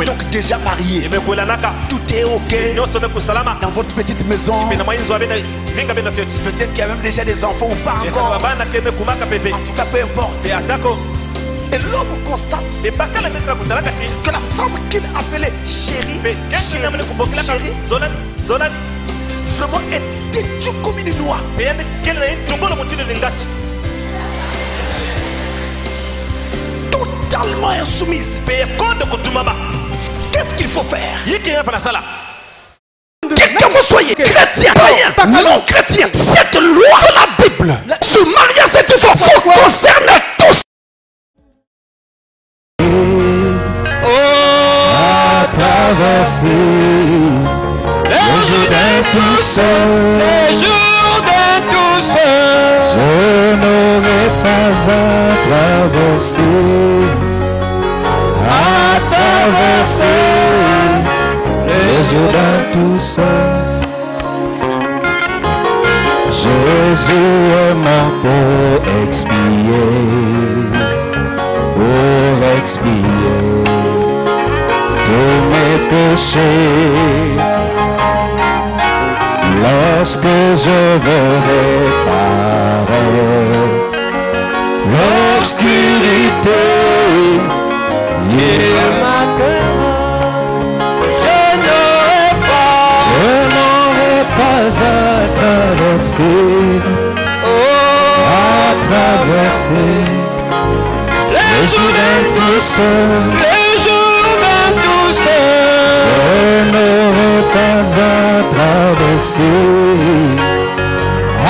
Donc déjà marié. Tout est ok. Dans votre petite maison. Peut-être qu'il y a même déjà des enfants ou pas encore. En tout cas, peu importe. Et l'homme constate que la femme qu'il appelait chérie, vraiment est têtue comme une noix. Totalement insoumise. Qu'est-ce qu'il faut faire? Que vous soyez chrétien, païen, non chrétien, cette loi de la Bible, ce mariage est du faut concerne tous. Traverser les jours d'un tout seul, je n'aurai pas à traverser les jours d'un tout seul. Jésus est mort pour expier tous mes péchés. Lorsque je veux réparer l'obscurité, il m'attend. Je n'aurai pas à traverser les jours d'un tout seul. Je n'aurai pas à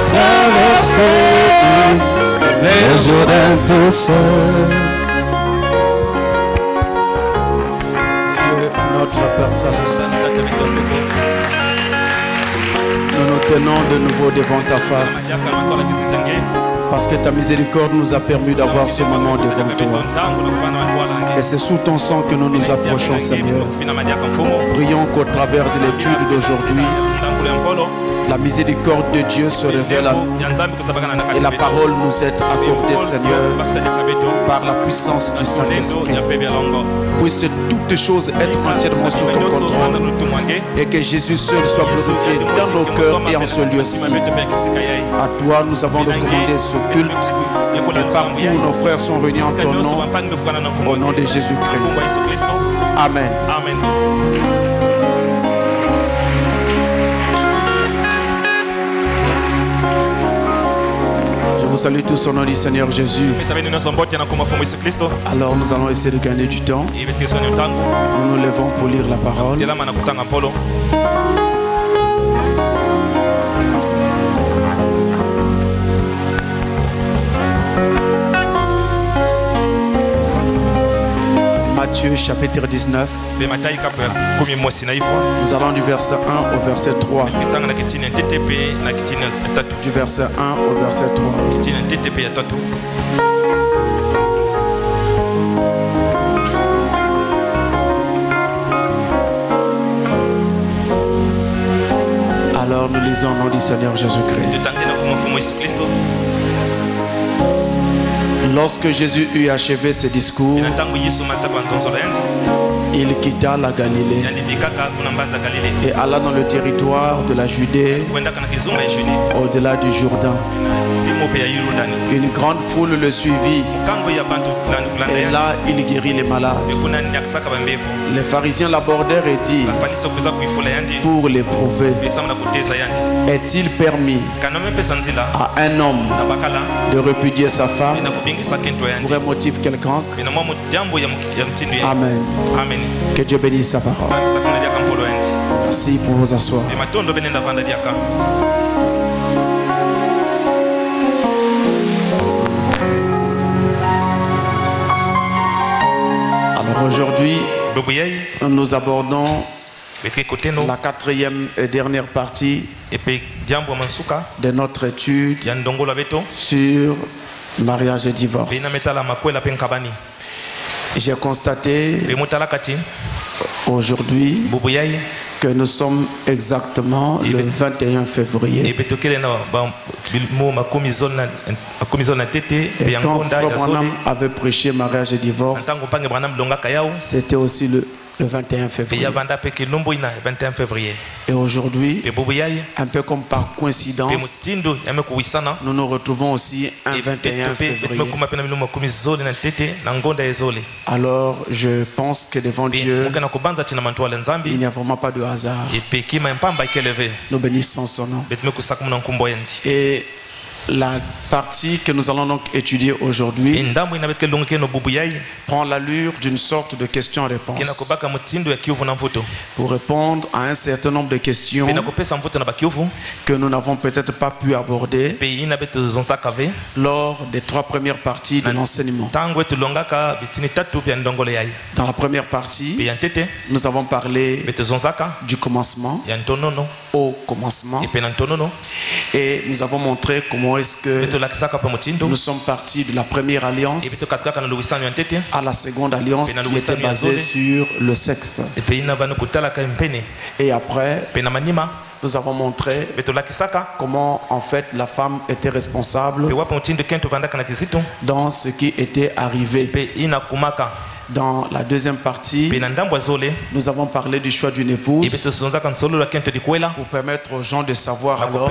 traverser les jours d'un tout seul. Dieu, notre Père Céleste, nous nous tenons de nouveau devant ta face, parce que ta miséricorde nous a permis d'avoir ce moment devant toi. Et c'est sous ton sang que nous nous approchons, Seigneur. Prions qu'au travers de l'étude d'aujourd'hui, la miséricorde de Dieu se révèle à nous et la parole nous est accordée, Seigneur, par la puissance du Saint-Esprit. Puisse toutes choses être entièrement sous ton contrôle et que Jésus seul soit glorifié dans nos cœurs et en ce lieu-ci. À toi, nous avons recommandé ce culte et partout nos frères sont réunis en ton nom, au nom de Jésus-Christ. Amen. Amen. Je vous salue tous au nom du Seigneur Jésus. Alors nous allons essayer de gagner du temps. Nous nous levons pour lire la parole. Matthieu chapitre 19. Nous allons du verset 1 au verset 3. Du verset 1 au verset 3. Alors nous lisons au nom du Seigneur Jésus-Christ. Lorsque Jésus eut achevé ses discours, il quitta la Galilée et alla dans le territoire de la Judée, au-delà du Jourdain. Une grande foule le suivit et là il guérit les malades. Les pharisiens l'abordèrent et dirent pour l'éprouver: est-il permis à un homme de répudier sa femme pour un motif quelconque? Amen. Que Dieu bénisse sa parole. Merci pour vous asseoir. Alors aujourd'hui, nous abordons la quatrième et dernière partie de notre étude sur mariage et divorce. J'ai constaté aujourd'hui que nous sommes exactement le 21 février. Et quand Frère Branham avait prêché mariage et divorce, c'était aussi le 21 février. Et aujourd'hui, un peu comme par coïncidence, nous nous retrouvons aussi un 21 février. Alors je pense que devant Dieu, il n'y a vraiment pas de hasard. Nous bénissons son nom. Et la partie que nous allons donc étudier aujourd'hui prend l'allure d'une sorte de question-réponse pour répondre à un certain nombre de questions que nous n'avons peut-être pas pu aborder lors des 3 premières parties de l'enseignement. Dans la première partie, nous avons parlé du commencement au commencement et nous avons montré comment est-ce que nous sommes partis de la première alliance à la seconde alliance qui était basée sur le sexe. Et après, nous avons montré comment en fait la femme était responsable dans ce qui était arrivé. Dans la deuxième partie, nous avons parlé du choix d'une épouse pour permettre aux gens de savoir alors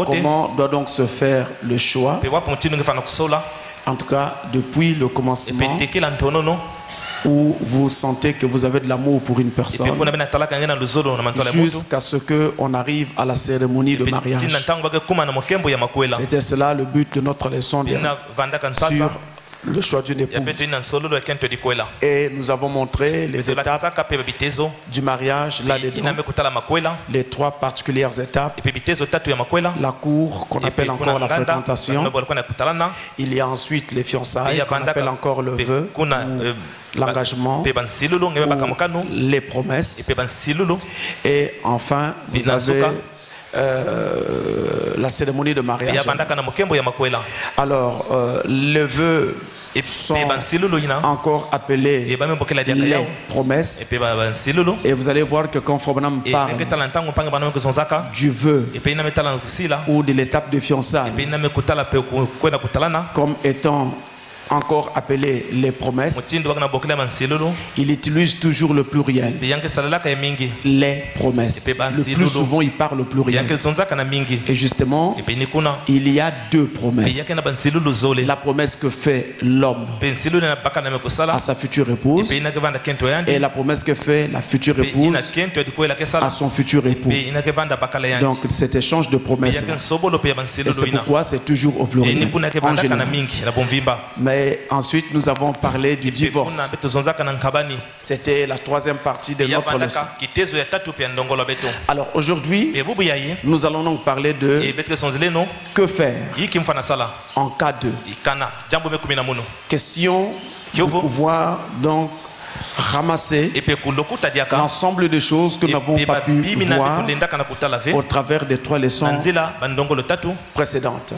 comment doit donc se faire le choix, en tout cas depuis le commencement, où vous sentez que vous avez de l'amour pour une personne jusqu'à ce qu'on arrive à la cérémonie de mariage. C'était cela le but de notre leçon sur le choix d'une épouse. Et nous avons montré les étapes du mariage là-dedans, les 3 particulières étapes. La cour qu'on appelle encore la fréquentation. Il y a ensuite les fiançailles qu'on appelle encore le vœu, l'engagement, les promesses. Et enfin, vous avez la cérémonie de mariage. Alors, les vœux sont encore appelés les promesses. Et vous allez voir que quand Frère Branham parle du vœu ou de l'étape de fiançailles comme étant encore appelé les promesses, il utilise toujours le pluriel. Les promesses. Le plus souvent, il parle au pluriel. Et justement, il y a 2 promesses. La promesse que fait l'homme à sa future épouse et la promesse que fait la future épouse à son futur époux. Donc, cet échange de promesses. Et c'est pourquoi c'est toujours au pluriel. En général. Mais ensuite, nous avons parlé du divorce. C'était la 3e partie de notre leçon. Alors aujourd'hui, nous allons donc parler de que faire en cas de question pour pouvoir donc ramasser l'ensemble des choses que nous n'avons pas pu voir au travers des 3 leçons précédentes.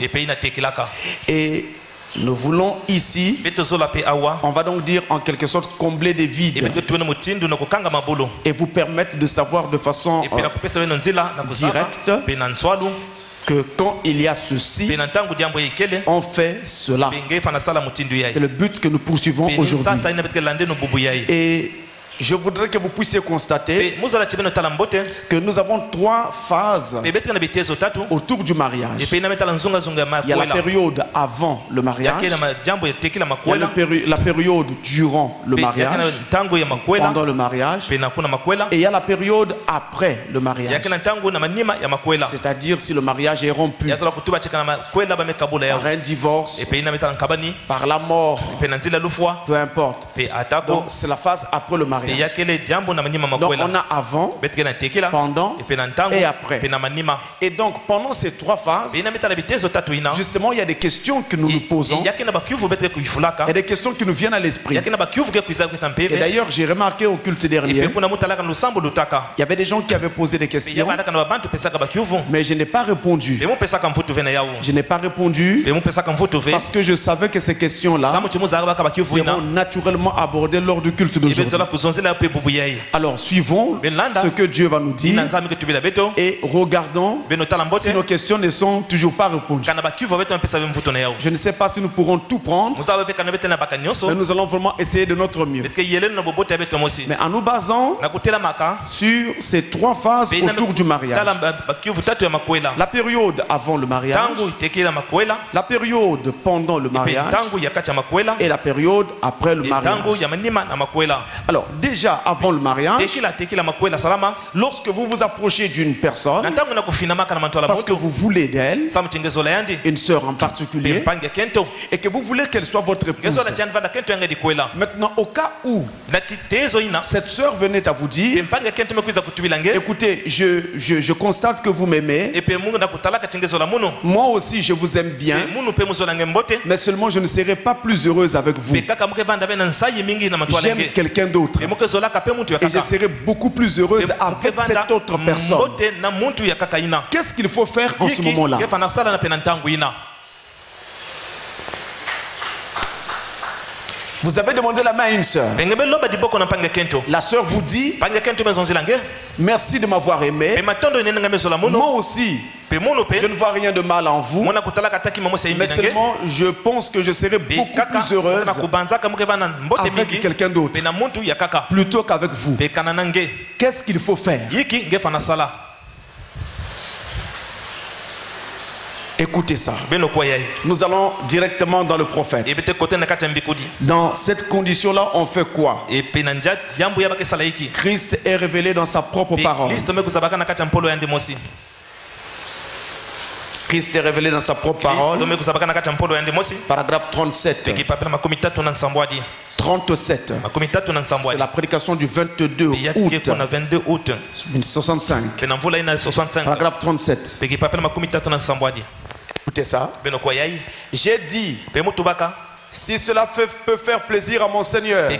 Et nous voulons ici, on va donc dire en quelque sorte combler des vides et vous permettre de savoir de façon directe que quand il y a ceci, on fait cela. C'est le but que nous poursuivons aujourd'hui. Et je voudrais que vous puissiez constater que nous avons 3 phases autour du mariage. Il y a la période avant le mariage, il y a la période durant le mariage, pendant le mariage, et il y a la période après le mariage. C'est-à-dire si le mariage est rompu par un divorce, par la mort, peu importe. Donc c'est la phase après le mariage. Donc on a avant, pendant et après. Et donc pendant ces 3 phases, justement il y a des questions que nous nous posons. Il y a des questions qui nous viennent à l'esprit. Et d'ailleurs j'ai remarqué au culte dernier, il y avait des gens qui avaient posé des questions, mais je n'ai pas répondu. Je n'ai pas répondu parce que je savais que ces questions-là seront naturellement abordées lors du culte d'aujourd'hui. Alors suivons ce que Dieu va nous dire et regardons si nos questions ne sont toujours pas répondues. Je ne sais pas si nous pourrons tout prendre, mais nous allons vraiment essayer de notre mieux. Mais en nous basant sur ces 3 phases autour du mariage. La période avant le mariage, la période pendant le mariage et la période après le mariage. Alors déjà avant le mariage, lorsque vous vous approchez d'une personne parce que vous voulez d'elle, une sœur en particulier, et que vous voulez qu'elle soit votre épouse, maintenant au cas où cette sœur venait à vous dire, écoutez, je constate que vous m'aimez, moi aussi je vous aime bien, mais seulement je ne serai pas plus heureuse avec vous. J'aime quelqu'un d'autre et je serai beaucoup plus heureuse avec cette autre personne. Qu'est-ce qu'il faut faire en ce moment-là? Vous avez demandé la main à une sœur. La sœur vous dit, merci de m'avoir aimé. Moi aussi, je ne vois rien de mal en vous, mais seulement je pense que je serai beaucoup plus heureuse avec quelqu'un d'autre plutôt qu'avec vous. Qu'est-ce qu'il faut faire? Écoutez ça. Nous allons directement dans le prophète. Dans cette condition-là, on fait quoi? Christ est révélé dans sa propre parole. Christ est révélé dans sa propre parole. Paragraphe 37. 37. C'est la prédication du 22 août 1965. Paragraphe 37. Écoutez ça. J'ai dit, si cela peut faire plaisir à mon Seigneur,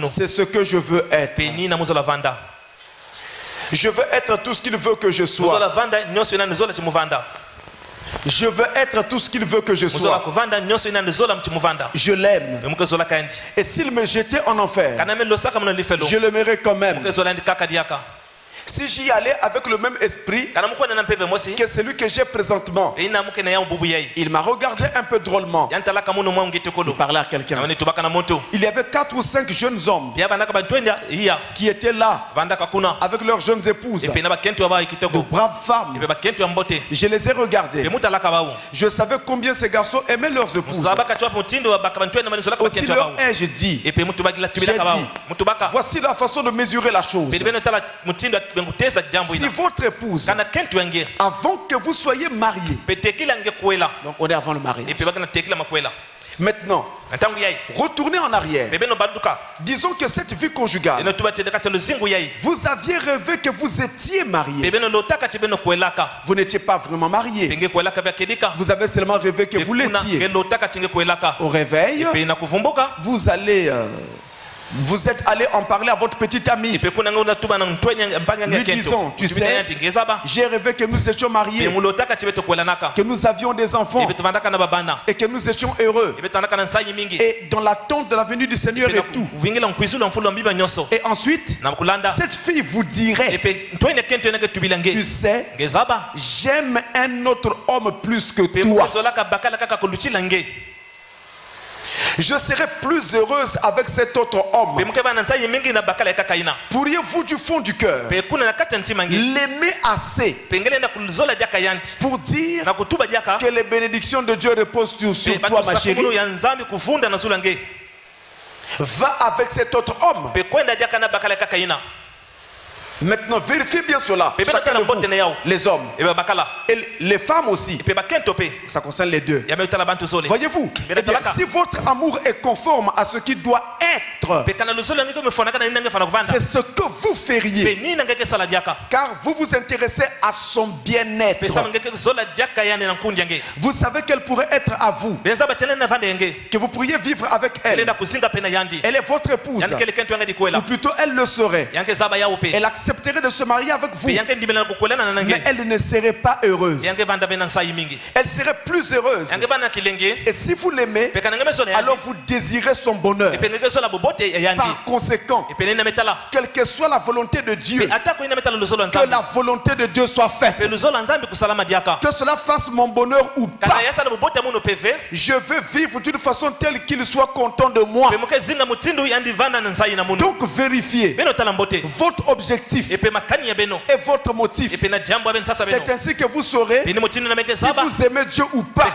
c'est ce que je veux être. Je veux être tout ce qu'il veut que je sois. Je veux être tout ce qu'il veut que je sois. Je l'aime. Et s'il me jetait en enfer, je l'aimerais quand même. Si j'y allais avec le même esprit que celui que j'ai présentement, il m'a regardé un peu drôlement. Il parlait à quelqu'un. Il y avait 4 ou 5 jeunes hommes qui étaient là avec leurs jeunes épouses, de braves femmes. Je les ai regardés. Je savais combien ces garçons aimaient leurs épouses. Aussi leur ai-je dit, voici la façon de mesurer la chose. Si votre épouse, avant que vous soyez marié, donc on est avant le mariage. Maintenant, retournez en arrière. Disons que cette vie conjugale, vous aviez rêvé que vous étiez marié. Vous n'étiez pas vraiment marié. Vous avez seulement rêvé que vous l'étiez. Au réveil, vous êtes allé en parler à votre petite amie, lui disant, tu sais, j'ai rêvé que nous étions mariés, que nous avions des enfants et que nous étions heureux et dans l'attente de la venue du Seigneur et tout. Et ensuite, cette fille vous dirait, tu sais, j'aime un autre homme plus que toi. Je serai plus heureuse avec cet autre homme. Pourriez-vous du fond du cœur l'aimer assez pour dire que les bénédictions de Dieu reposent sur toi, ma chérie? Va avec cet autre homme. Maintenant, vérifiez bien cela. Chacun de vous, les hommes et les femmes aussi. Ça concerne les deux. Voyez-vous, si votre amour est conforme à ce qui doit être, c'est ce que vous feriez. Car vous vous intéressez à son bien-être. Vous savez qu'elle pourrait être à vous, que vous pourriez vivre avec elle. Elle est votre épouse, ou plutôt elle le serait. Elle accepte accepterait de se marier avec vous, mais elle ne serait pas heureuse. Elle serait plus heureuse. Et si vous l'aimez, alors vous désirez son bonheur. Par conséquent, quelle que soit la volonté de Dieu, que la volonté de Dieu soit faite. Que cela fasse mon bonheur ou pas. Je veux vivre d'une façon telle qu'il soit content de moi. Donc vérifiez votre objectif et votre motif. C'est ainsi que vous saurez si vous aimez Dieu ou pas.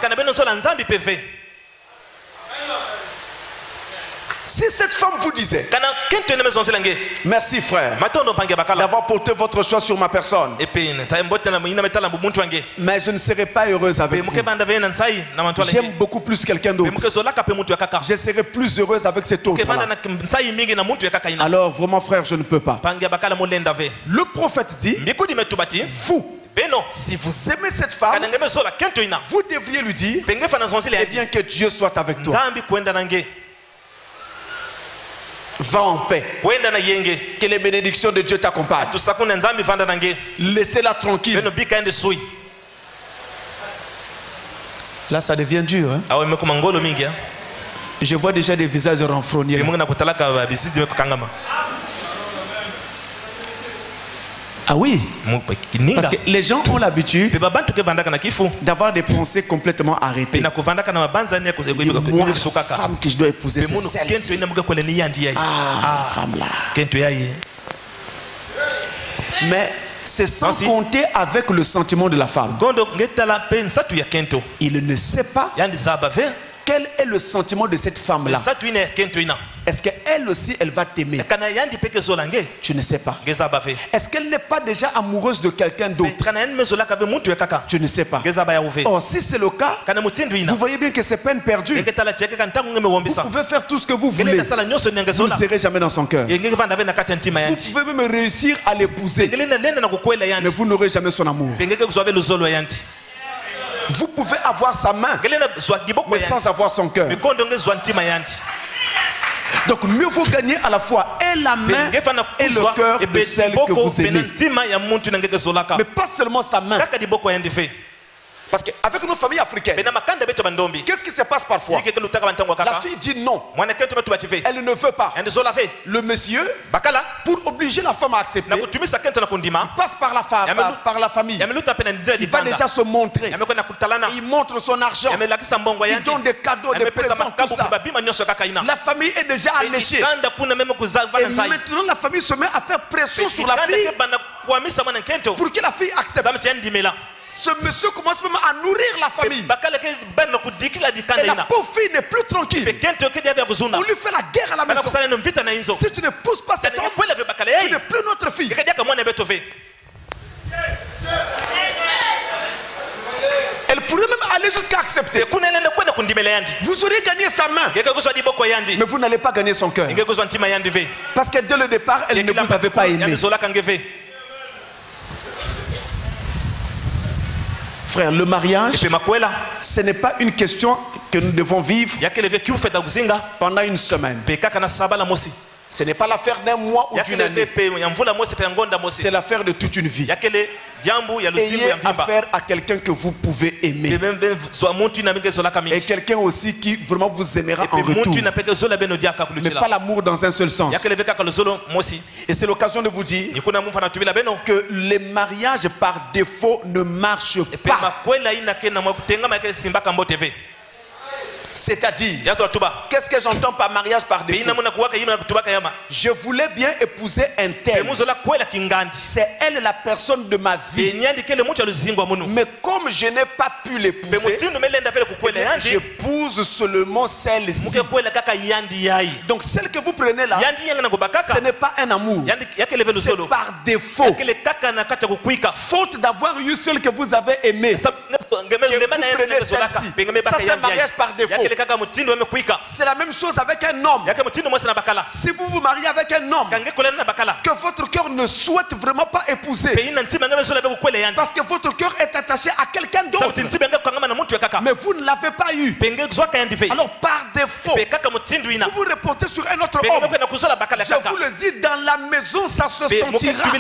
Si cette femme vous disait, merci frère d'avoir porté votre choix sur ma personne, mais je ne serai pas heureuse avec vous. J'aime beaucoup plus quelqu'un d'autre. Je serai plus heureuse avec cet autre là. Alors vraiment frère, je ne peux pas. Le prophète dit, vous, si vous aimez cette femme, vous devriez lui dire, eh bien que Dieu soit avec toi. Va en paix. Que les bénédictions de Dieu t'accompagnent. Laissez-la tranquille. Là, ça devient dur. Hein? Je vois déjà des visages renfrognés. Ah oui, parce que les gens ont l'habitude d'avoir des pensées complètement arrêtées. Moi, la femme que je dois épouser, c'est celle-ci. Ah, femme là. Mais c'est sans compter avec le sentiment de la femme. Il ne sait pas quel est le sentiment de cette femme-là. Est-ce qu'elle aussi, elle va t'aimer? Tu ne sais pas. Est-ce qu'elle n'est pas déjà amoureuse de quelqu'un d'autre? Tu ne sais pas. Or, si c'est le cas, vous voyez bien que c'est peine perdue. Vous pouvez faire tout ce que vous voulez. Vous ne serez jamais dans son cœur. Vous pouvez même réussir à l'épouser, mais vous n'aurez jamais son amour. Vous pouvez avoir sa main, mais sans avoir son cœur. Donc mieux vaut gagner à la fois et la main et le cœur de celle que vous aimez. Mais pas seulement sa main. Parce qu'avec nos familles africaines, qu'est-ce qui se passe parfois? La fille dit non. Elle ne veut pas. Le monsieur, pour obliger la femme à accepter, il passe par la famille. Il va déjà se montrer. Il montre son argent. Il donne des cadeaux, des présents, tout ça. La famille est déjà alléchée. Et maintenant la famille se met à faire pression sur la fille pour que la fille accepte. Ce monsieur commence même à nourrir la famille. Et la pauvre fille n'est plus tranquille. On lui fait la guerre à la maison. Si tu ne pousses pas cet homme, tu n'es plus notre fille. Elle pourrait même aller jusqu'à accepter. Vous auriez gagné sa main, mais vous n'allez pas gagner son cœur. Parce que dès le départ, elle ne vous avait pas aimé. Frère, le mariage, ce n'est pas une question que nous devons vivre pendant une semaine. Ce n'est pas l'affaire d'un mois ou d'une année. C'est l'affaire de toute une vie. Ayez affaire à quelqu'un que vous pouvez aimer. Et quelqu'un aussi qui vraiment vous aimera en retour. Mais pas l'amour dans un seul sens. Et c'est l'occasion de vous dire que les mariages par défaut ne marchent pas. C'est-à-dire, qu'est-ce que j'entends par mariage par défaut? Je voulais bien épouser un tel. C'est elle la personne de ma vie. Mais comme je n'ai pas pu l'épouser, j'épouse seulement celle-ci. Donc celle que vous prenez là, ce n'est pas un amour. C'est par défaut. Faute d'avoir eu celle que vous avez aimée, que vous prenez celle-ci. Ça c'est un mariage par défaut. C'est la même chose avec un homme. Si vous vous mariez avec un homme que votre cœur ne souhaite vraiment pas épouser, parce que votre cœur est attaché à quelqu'un d'autre, mais vous ne l'avez pas eu, alors par défaut, vous vous reportez sur un autre homme. Je vous le dis, dans la maison, ça se sentira.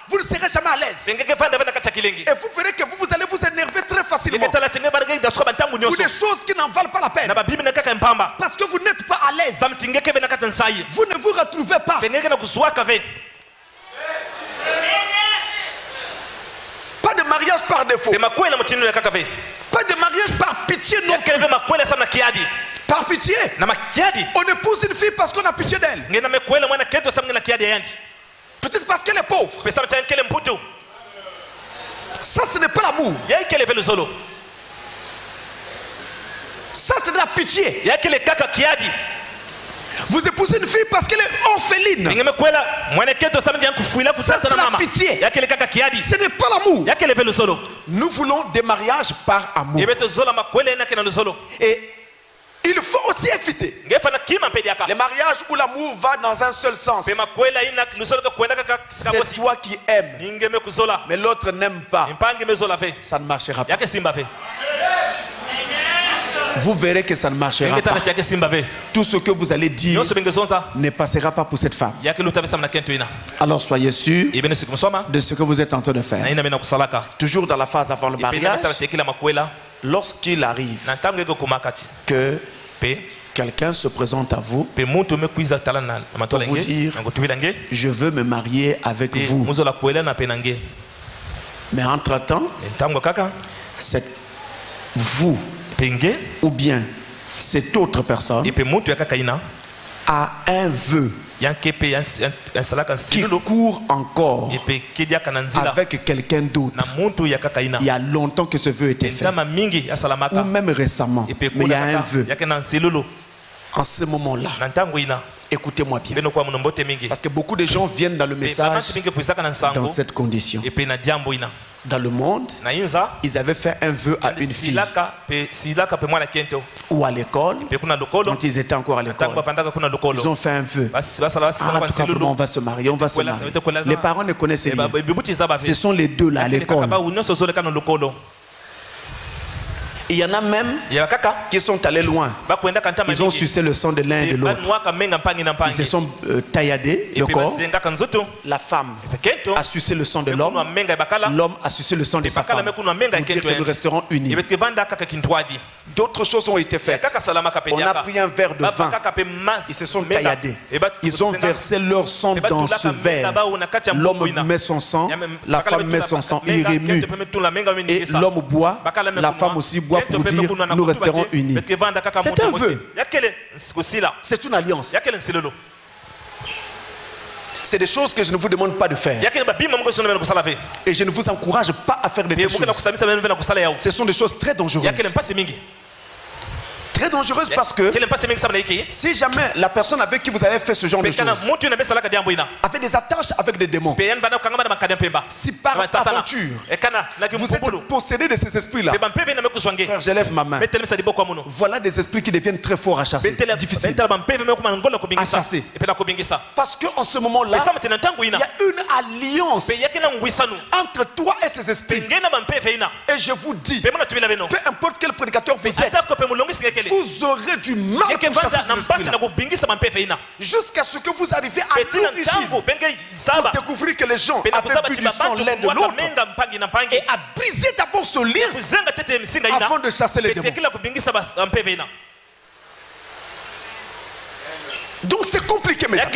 Vous ne serez jamais à l'aise. Et vous verrez que vous allez vous énerver très facilement pour des choses qui n'en valent pas la peine. Parce que vous n'êtes pas à l'aise. Vous ne vous retrouvez pas. Pas de mariage par défaut. Pas de mariage par pitié non plus. Par pitié. On épouse une fille parce qu'on a pitié d'elle. Peut-être parce qu'elle est pauvre. Ça, ce n'est pas l'amour. Ça, c'est de la pitié. Vous épousez une fille parce qu'elle est orpheline. Ça, c'est la pitié. Ce n'est pas l'amour. Nous voulons des mariages par amour. Et il faut aussi éviter les mariages où l'amour va dans un seul sens. C'est toi qui aimes, mais l'autre n'aime pas. Ça ne marchera pas. Vous verrez que ça ne marchera pas. Tout ce que vous allez dire ne passera pas pour cette femme. Alors soyez sûr de ce que vous êtes en train de faire. Toujours dans la phase avant le mariage, lorsqu'il arrive que quelqu'un se présente à vous pour vous dire: je veux me marier avec vous. Mais entre-temps, c'est vous ou bien cette autre personne a un vœu qui court encore avec quelqu'un d'autre. Il y a longtemps que ce vœu était fait, ou même récemment, mais il y a un vœu. En ce moment-là, écoutez-moi bien, parce que beaucoup de gens viennent dans le message dans cette condition. Dans le monde, ils avaient fait un vœu à une fille, ou à l'école, quand ils étaient encore à l'école. Ils ont fait un vœu. En tout cas, on va se marier, on va se marier. Les parents ne connaissaient rien. Ce sont les deux là à l'école. Il y en a même qui sont allés loin. Ils ont sucé le sang de l'un et de l'autre. Ils se sont tailladés le corps. La femme a sucé le sang de l'homme. L'homme a sucé le sang de sa femme. Pour dire que nous resterons unis. D'autres choses ont été faites. On a pris un verre de vin. Ils se sont tailladés. Ils ont versé leur sang dans ce verre. L'homme met son sang, la femme met son sang. Il remue. Et l'homme boit, la femme aussi boit pour dire nous resterons unis. C'est un vœu. C'est une alliance. C'est des choses que je ne vous demande pas de faire. Et je ne vous encourage pas à faire des choses. Ce sont des choses très dangereuses. Très dangereuse parce que si jamais la personne avec qui vous avez fait ce genre de choses avait des attaches avec des démons, si par aventure vous êtes possédé de ces esprits-là, frère, je lève ma main. Voilà des esprits qui deviennent très forts à chasser, difficiles à chasser. Parce qu'en ce moment-là, il y a une alliance entre toi et ces esprits. Et je vous dis, peu importe quel prédicateur vous êtes, vous aurez du mal pour chasser ces esprits-là. Jusqu'à ce que vous arriviez à l'origine pour découvrir que les gens avaient bu du sang l'un de l'autre et à briser d'abord ce lien avant de chasser les démons. Donc c'est compliqué, mes amis.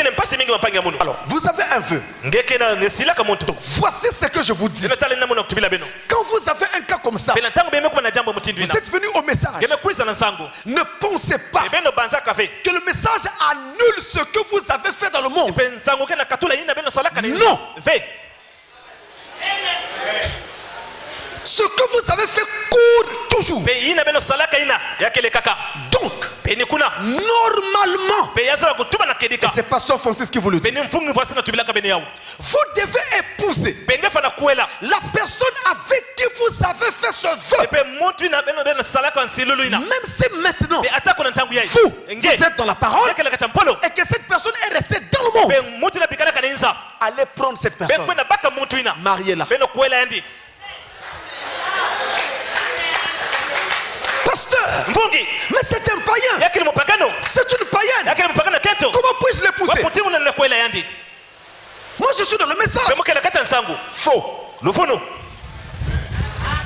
Alors, vous avez un vœu. Donc voici ce que je vous dis. Quand vous avez un cas comme ça, vous êtes venu au message. Ne pensez pas que le message annule ce que vous avez fait dans le monde. Non. Ce que vous avez fait court toujours. Donc Donc, normalement, et c'est Pasteur Francis qui vous le dit, vous devez épouser la personne avec qui vous avez fait ce vœu. Même si maintenant, vous êtes dans la parole et que cette personne est restée dans le monde, allez prendre cette personne, mariez-la. Pasteur, mais c'est un païen. C'est une païenne. Comment puis-je l'épouser? Moi je suis dans le message. Faux.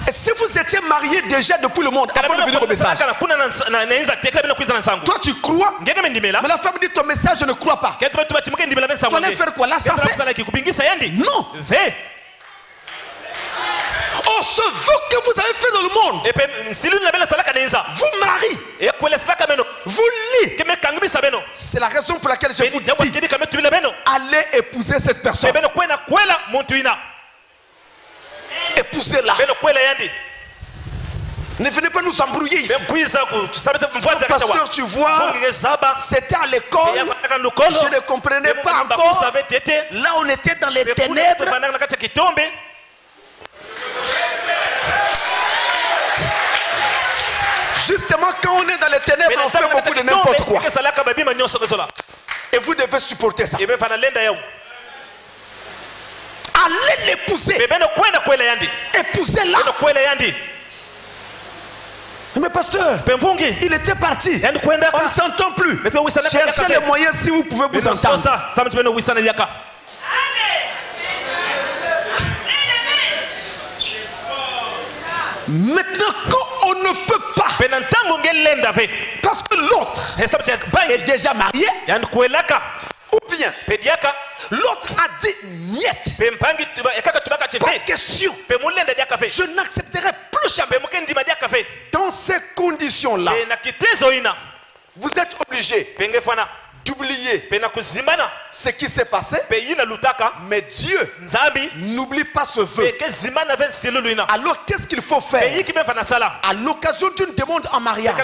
Et si vous étiez marié déjà depuis le monde avant de venir au message, toi tu crois, mais la femme dit ton message je ne crois pas. Tu allais faire quoi? La chasser? Non. Oh, ce vœu que vous avez fait dans le monde vous marie, vous lie. C'est la raison pour laquelle je vous dis, allez épouser cette personne. Épousez-la. Ne venez pas nous embrouiller ici. Pasteur, tu vois, c'était à l'école, je ne comprenais pas encore. Là on était dans les ténèbres. Justement, quand on est dans les ténèbres, on fait beaucoup de n'importe quoi. Et vous devez supporter ça. Allez l'épouser. Épousez-la. Mais pasteur, il était parti. On ne s'entend plus. Cherchez les moyens si vous pouvez vous entendre. Maintenant, quand on ne peut pas, parce que l'autre est déjà marié, ou bien l'autre a dit niet, pas question, je n'accepterai plus jamais. Dans ces conditions-là, vous êtes obligé d'oublier ce qui s'est passé, mais Dieu n'oublie pas ce vœu. Alors qu'est-ce qu'il faut faire? À l'occasion d'une demande en mariage,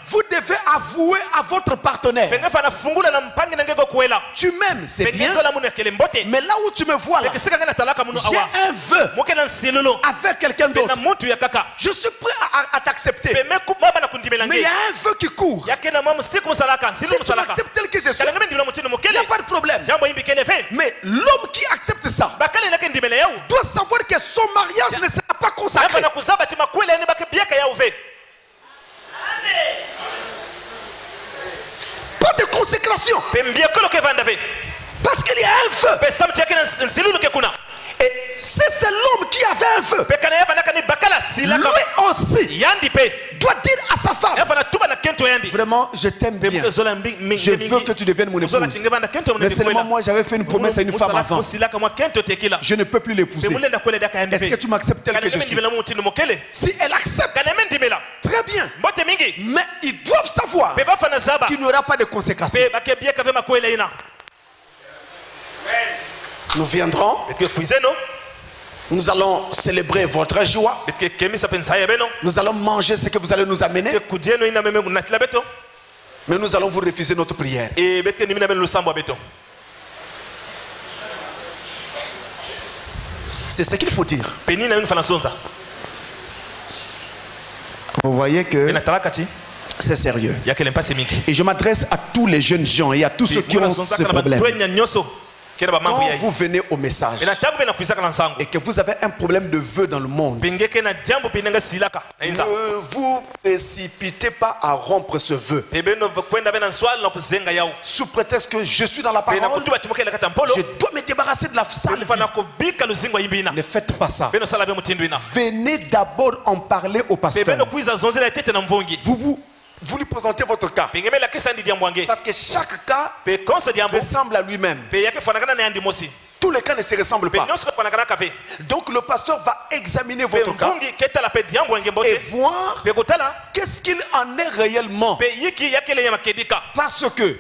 vous devez avouer à votre partenaire, tu m'aimes, c'est bien, mais là où tu me vois là, j'ai un vœu avec quelqu'un d'autre. Je suis prêt à t'accepter, mais il y a un vœu qui court. Si tu acceptes tel que je suis, il n'y a pas de problème. Mais l'homme qui accepte ça doit savoir que son mariage ne sera pas consacré. Pas de consécration. Parce qu'il y a un feu. Et si c'est l'homme qui avait un feu, lui aussi doit dire à sa femme, vraiment je t'aime bien, je veux que tu deviennes mon épouse. Mais seulement moi j'avais fait une promesse à une femme avant, je ne peux plus l'épouser. Est-ce que tu m'acceptes tel que je suis? Si elle accepte, très bien, mais ils doivent savoir qu'il n'y aura pas de conséquences. Nous viendrons, nous allons célébrer votre joie, nous allons manger ce que vous allez nous amener, mais nous allons vous refuser notre prière. C'est ce qu'il faut dire. Vous voyez que c'est sérieux. Et je m'adresse à tous les jeunes gens et à tous ceux qui ont ce problème. Quand vous venez au message et que vous avez un problème de vœu dans le monde, ne vous précipitez pas à rompre ce vœu sous prétexte que je suis dans la parole, je dois me débarrasser de la sale vie. Ne faites pas ça. Venez d'abord en parler au pasteur. Vous lui présentez votre cas. Parce que chaque cas ressemble à lui-même. tous les cas ne se ressemblent pas. Donc le pasteur va examiner votre cas et voir qu'est-ce qu'il en est réellement. Parce que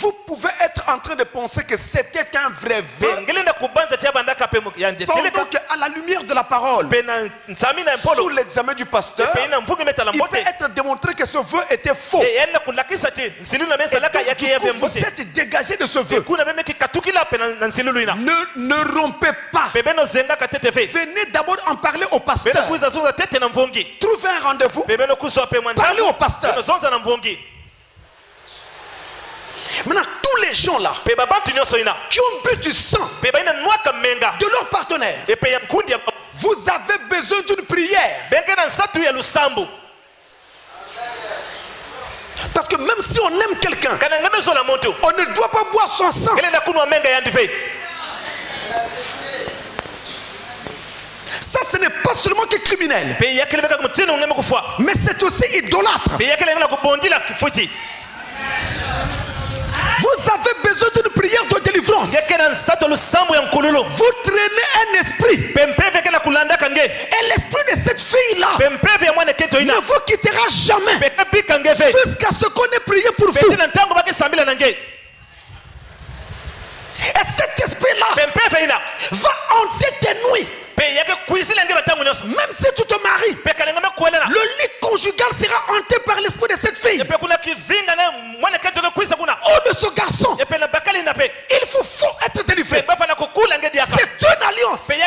vous pouvez être en train de penser que c'était un vrai vœu. Pendant qu'à la lumière de la parole, sous l'examen du pasteur, il peut être démontré que ce vœu était faux. Et donc, vous êtes dégagé de ce vœu. Ne rompez pas. Venez d'abord en parler au pasteur. Trouvez un rendez-vous. Parlez au pasteur. Maintenant, tous les gens là qui ont bu du sang de leur partenaire, vous avez besoin d'une prière. Parce que même si on aime quelqu'un, on ne doit pas boire son sang. Ça, ce n'est pas seulement que criminel, mais c'est aussi idolâtre. Vous avez besoin d'une prière de délivrance. Vous traînez un esprit. Et l'esprit de cette fille-là ne vous quittera jamais jusqu'à ce qu'on ait prié pour vous. Et cet esprit-là va hanter tes nuits. Même si tu te maries, le lit conjugal sera hanté par l'esprit de cette fille. Ou de ce garçon. Il faut être délivré. C'est une alliance. Elle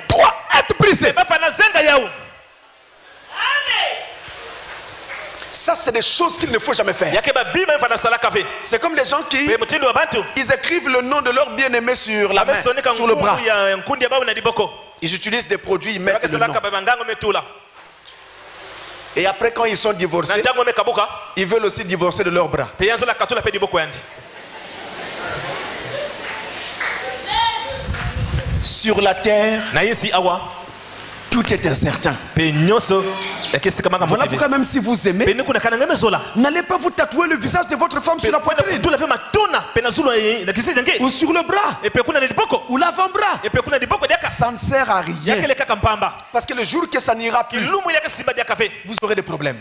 doit être brisée. Ça, c'est des choses qu'il ne faut jamais faire. C'est comme les gens qui ils écrivent le nom de leur bien-aimé sur la main, sur le bras. Ils utilisent des produits, ils mettent le nom. Et après, quand ils sont divorcés, ils veulent aussi divorcer de leurs bras. Sur la terre, tout est incertain. Voilà pourquoi même si vous aimez, n'allez pas vous tatouer le visage de votre femme sur la poitrine, ou sur le bras, ou l'avant-bras. Ça ne sert à rien. Parce que le jour que ça n'ira plus, vous aurez des problèmes.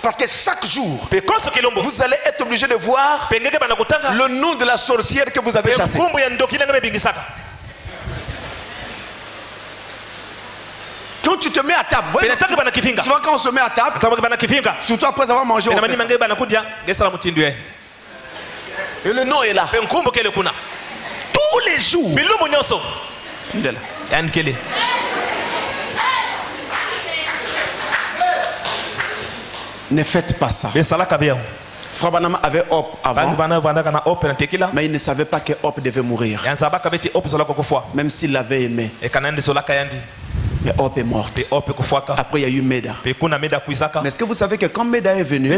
Parce que chaque jour, vous allez être obligé de voir le nom de la sorcière que vous avez chassée. Quand tu te mets à table, souvent quand on se met à table, surtout après avoir mangé, on fait ça. Et le nom est là. Tous les jours. Il est là. Ne faites pas ça. Frère Branham avait Hop avant, mais il ne savait pas que Hop devait mourir. Même s'il l'avait aimé. Mais Hop est morte. Après, il y a eu Meda. Mais est-ce que vous savez que quand Meda est venu,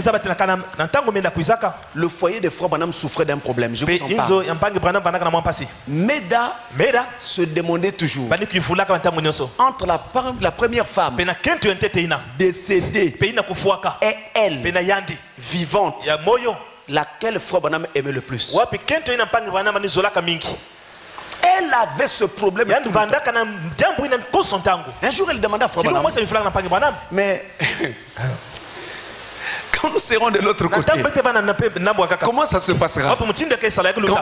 le foyer de Frère Branham souffrait d'un problème. Je vous en parle. Meda se demandait toujours, entre la première femme décédée et elle vivante, laquelle Frère Branham aimait le plus. Elle avait ce problème. Un jour, elle demanda à Frère Branham, mais quand nous serons de l'autre côté, comment ça se passera? Quand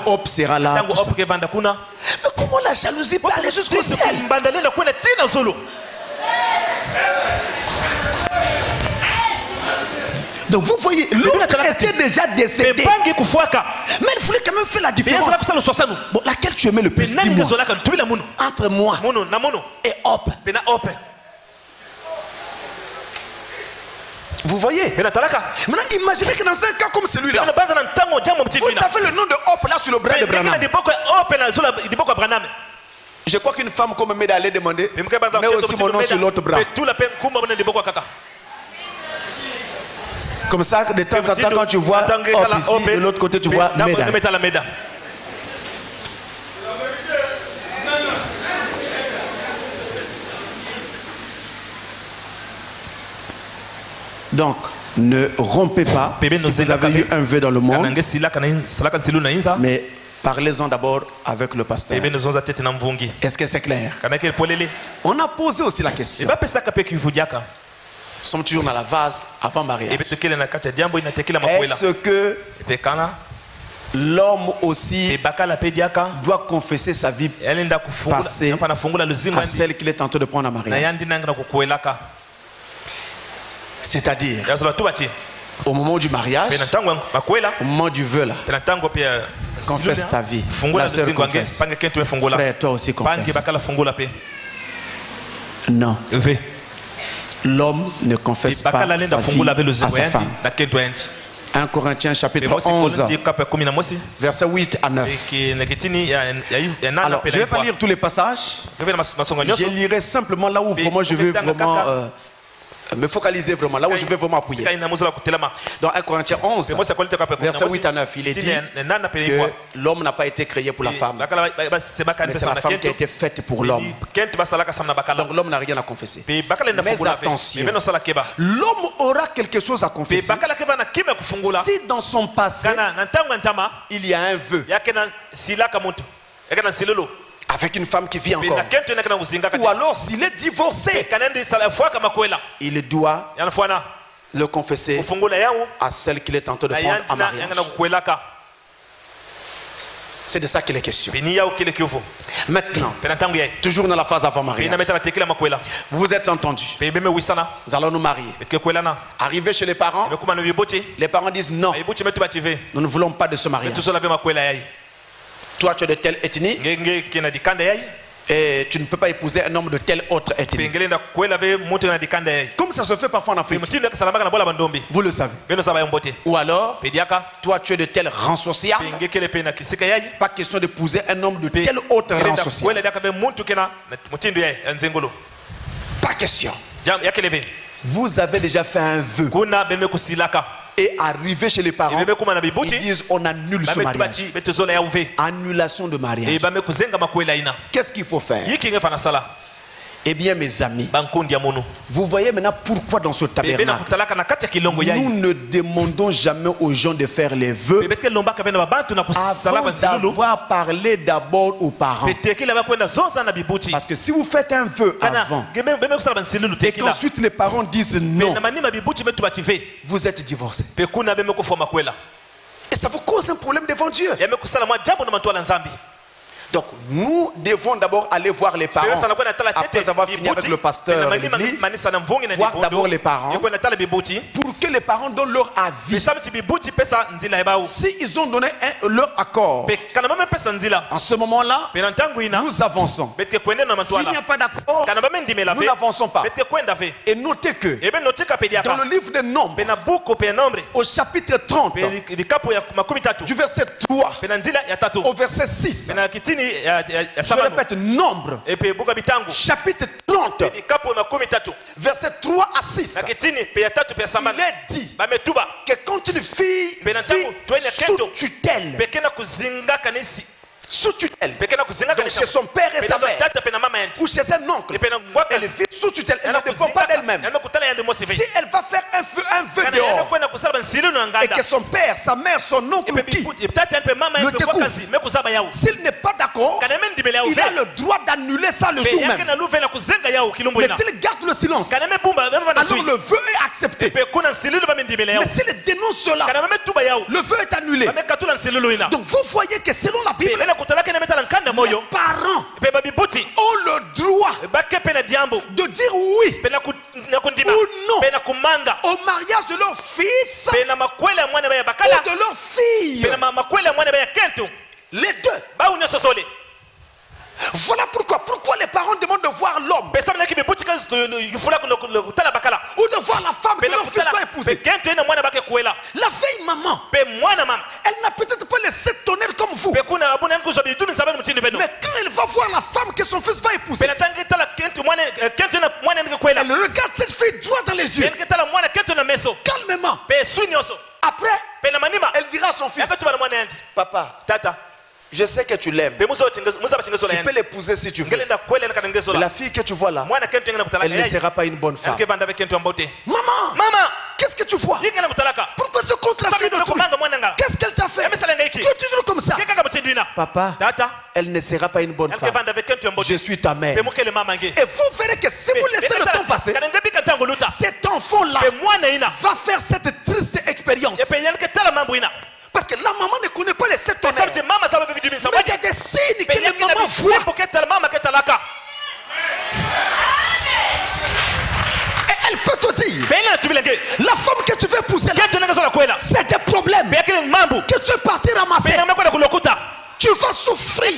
Hop sera là, mais comment la jalousie peut aller jusqu'au ciel? Donc vous voyez, l'autre était déjà décédé. Mais il voulait quand même faire la différence. Bon, laquelle tu aimais le plus? Entre moi et Hop. Vous voyez? Maintenant, imaginez que dans un cas comme celui-là, vous avez le nom de Hop là sur le bras de Branham. Je crois qu'une femme comme Meda allait demander, mais aussi mon nom sur l'autre bras. Comme ça, de temps en temps, quand tu vois Hop ici, de l'autre côté, tu vois Meda. Donc, Ne rompez pas si vous avez eu un vœu dans le monde, mais parlez-en d'abord avec le pasteur. Est-ce que c'est clair? On a posé aussi la question. Nous sommes toujours dans la vase avant mariage. Est-ce que l'homme aussi doit confesser sa vie passée à celle qu'il est tenté de prendre en mariage? C'est-à-dire, au moment du mariage, au moment du vœu là, confesse ta vie. La sœur confesse. Frère, toi aussi confesse. Non. L'homme ne confesse pas sa vie à sa femme. 1 Corinthiens chapitre 11, versets 8 à 9. Alors, je ne vais pas lire tous les passages. Je lirai simplement là où vraiment je veux vraiment me focaliser vraiment, là où je vais vraiment appuyer. Dans 1 Corinthiens 11, verset 8 à 9, il est dit que l'homme n'a pas été créé pour la femme, mais c'est la femme qui a été faite pour l'homme. Donc l'homme n'a rien à confesser. Mais attention, l'homme aura quelque chose à confesser si dans son passé il y a un vœu avec une femme qui vit encore, ou alors s'il est divorcé, il doit le confesser à celle qu'il est tenté de prendre en mariage. C'est de ça qu'il est question. Maintenant, toujours dans la phase avant mariage, vous vous êtes entendus, nous allons nous marier. Arrivé chez les parents disent non, nous ne voulons pas de ce mariage. Toi tu es de telle ethnie et tu ne peux pas épouser un homme de telle autre ethnie. Comme ça se fait parfois en Afrique. Vous le savez. Ou alors, toi tu es de tel rang social. Pas question d'épouser un homme de tel autre rang social. Pas question. Vous avez déjà fait un vœu. Et arrivé chez les parents, ils disent on annule ce mariage. Annulation de mariage. Qu'est-ce qu'il faut faire? Eh bien mes amis, vous voyez maintenant pourquoi dans ce tabernacle nous ne demandons jamais aux gens de faire les vœux avant d'avoir parlé d'abord aux parents. Parce que si vous faites un vœu avant et qu'ensuite les parents disent non, vous êtes divorcé. Et ça vous cause un problème devant Dieu. Donc nous devons d'abord aller voir les parents après avoir fini avec le pasteur de l'église, voir d'abord les parents pour que les parents donnent leur avis. Si ils ont donné leur accord, en ce moment-là, nous avançons. S'il n'y a pas d'accord, nous n'avançons pas. Et notez que dans le livre des Nombres, au chapitre 30, du verset 3 au verset 6, je répète, Nombre, chapitre 30, verset 3 à 6, il est dit que quand une fille sous tutelle, donc chez son père et sa mère, ou chez un oncle, elle vit sous tutelle, elle ne dépend pas d'elle-même. Si elle va faire un vœu dehors, et que son père, sa mère, son oncle le découvre, s'il n'est pas d'accord, il a le droit d'annuler ça le jour même. Mais s'il garde le silence, alors le vœu est accepté. Mais s'il dénonce cela, le vœu est annulé. Donc vous voyez que selon la Bible, les parents ont le droit de dire oui ou non au mariage de leur fils ou de leur fille. Les deux. Voilà pourquoi les parents demandent de voir l'homme ou de voir la femme que leur fils doit épouser. La vieille maman, elle n'a peut-être pas laissé tonner comme vous, mais quand elle va voir la femme que son fils va épouser, elle regarde cette fille droit dans les yeux, calmement. Après, elle dira à son fils, papa, je sais que tu l'aimes. Tu peux l'épouser si tu veux. Mais la fille que tu vois là, elle ne sera pas une bonne femme. Maman, qu'est-ce que tu vois? Pourquoi tu comptes la fille de toi? Qu'est-ce qu'elle t'a fait? Tu es toujours comme ça. Papa, elle ne sera pas une bonne femme. Je suis ta mère. Et vous verrez que si vous laissez le temps passer, cet enfant-là va faire cette triste expérience. Parce que la maman ne connaît pas les 7 tonnerres. Mais il y a des signes que la maman voit. Et elle peut te dire, la femme que tu veux épouser, c'est des problèmes que tu es parti ramasser. Tu vas souffrir.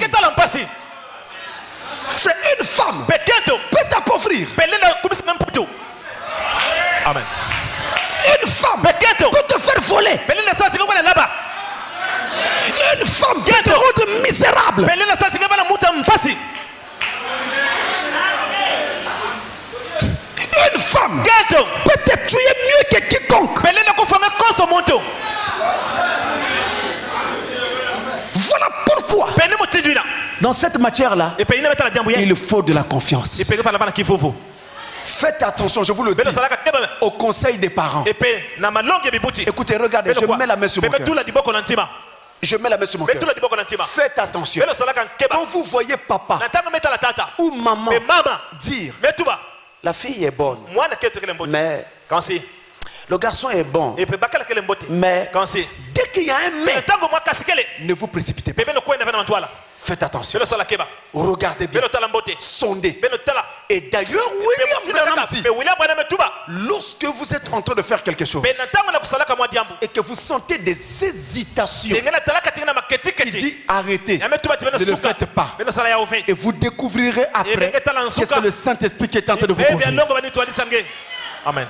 C'est une femme peut t'appauvrir. Amen. Une femme peut te faire voler. Une femme peut te rendre misérable. Une femme peut te tuer mieux que quiconque. Voilà pourquoi dans cette matière-là, il faut de la confiance. Faites attention, je vous le dis, au conseil des parents. Écoutez, regardez, je mets la main sur mon cœur. Je mets la main sur mon cœur. Faites attention. Quand vous voyez papa ou maman dire la fille est bonne, mais le garçon est bon, mais dès qu'il y a un mais, ne vous précipitez pas. Faites attention. Regardez bien. Sondez. Et d'ailleurs, William Branham dit, lorsque vous êtes en train de faire quelque chose et que vous sentez des hésitations, il dit arrêtez, ne le faites pas. Et vous découvrirez après que c'est le Saint-Esprit qui est en train de vous conduire. Amen.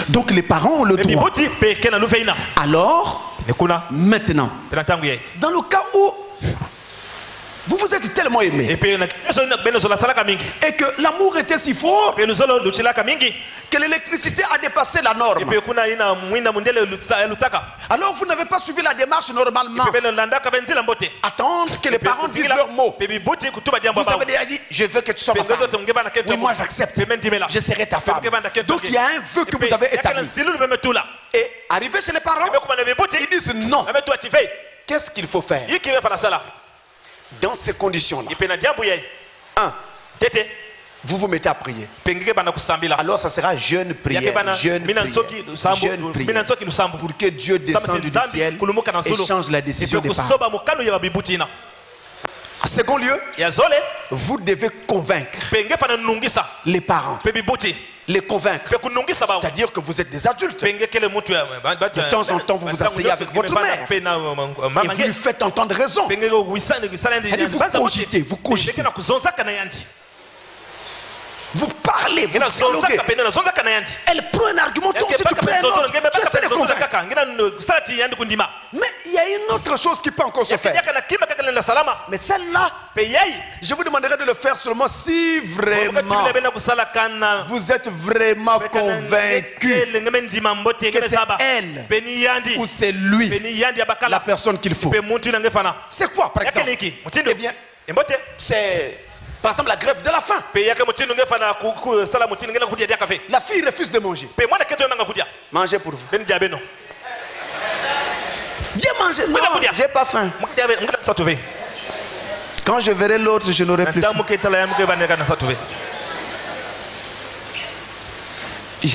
Donc les parents ont le droit. Alors, maintenant, dans le cas où vous vous êtes tellement aimé et que l'amour était si fort que l'électricité a dépassé la norme, alors vous n'avez pas suivi la démarche normalement. Attendre que les parents disent leurs mots. Vous avez déjà dit je veux que tu sois ma femme. Oui, moi j'accepte. Je serai ta femme. Donc il y a un vœu que vous avez établi. Et arrivé chez les parents, ils disent non. Qu'est-ce qu'il faut faire dans ces conditions-là? 1. Vous vous mettez à prier. Alors ça sera jeûne, prière, jeûne, prière, pour que Dieu descende du ciel et change la décision des parents. En second lieu, vous devez convaincre les parents. Les convaincre. C'est-à-dire que vous êtes des adultes. De temps en temps, vous vous asseyez avec votre mère et vous lui faites entendre raison. Et vous cogitez, vous cogitez. Vous parlez, vous dialoguez. Elle prend un argument, toi aussi tu prends un autre. Tu essaies de convaincre. Mais il y a une autre chose qui peut encore se faire. Mais celle-là, je vous demanderai de le faire seulement si vraiment vous êtes vraiment convaincu que c'est elle ou c'est lui la personne qu'il faut. C'est quoi par exemple? Eh bien, c'est... Par exemple, la grève de la faim. La fille refuse de manger. Mangez pour vous. Viens manger. Non, j'ai pas faim. Quand je verrai l'autre, je n'aurai plus faim. Il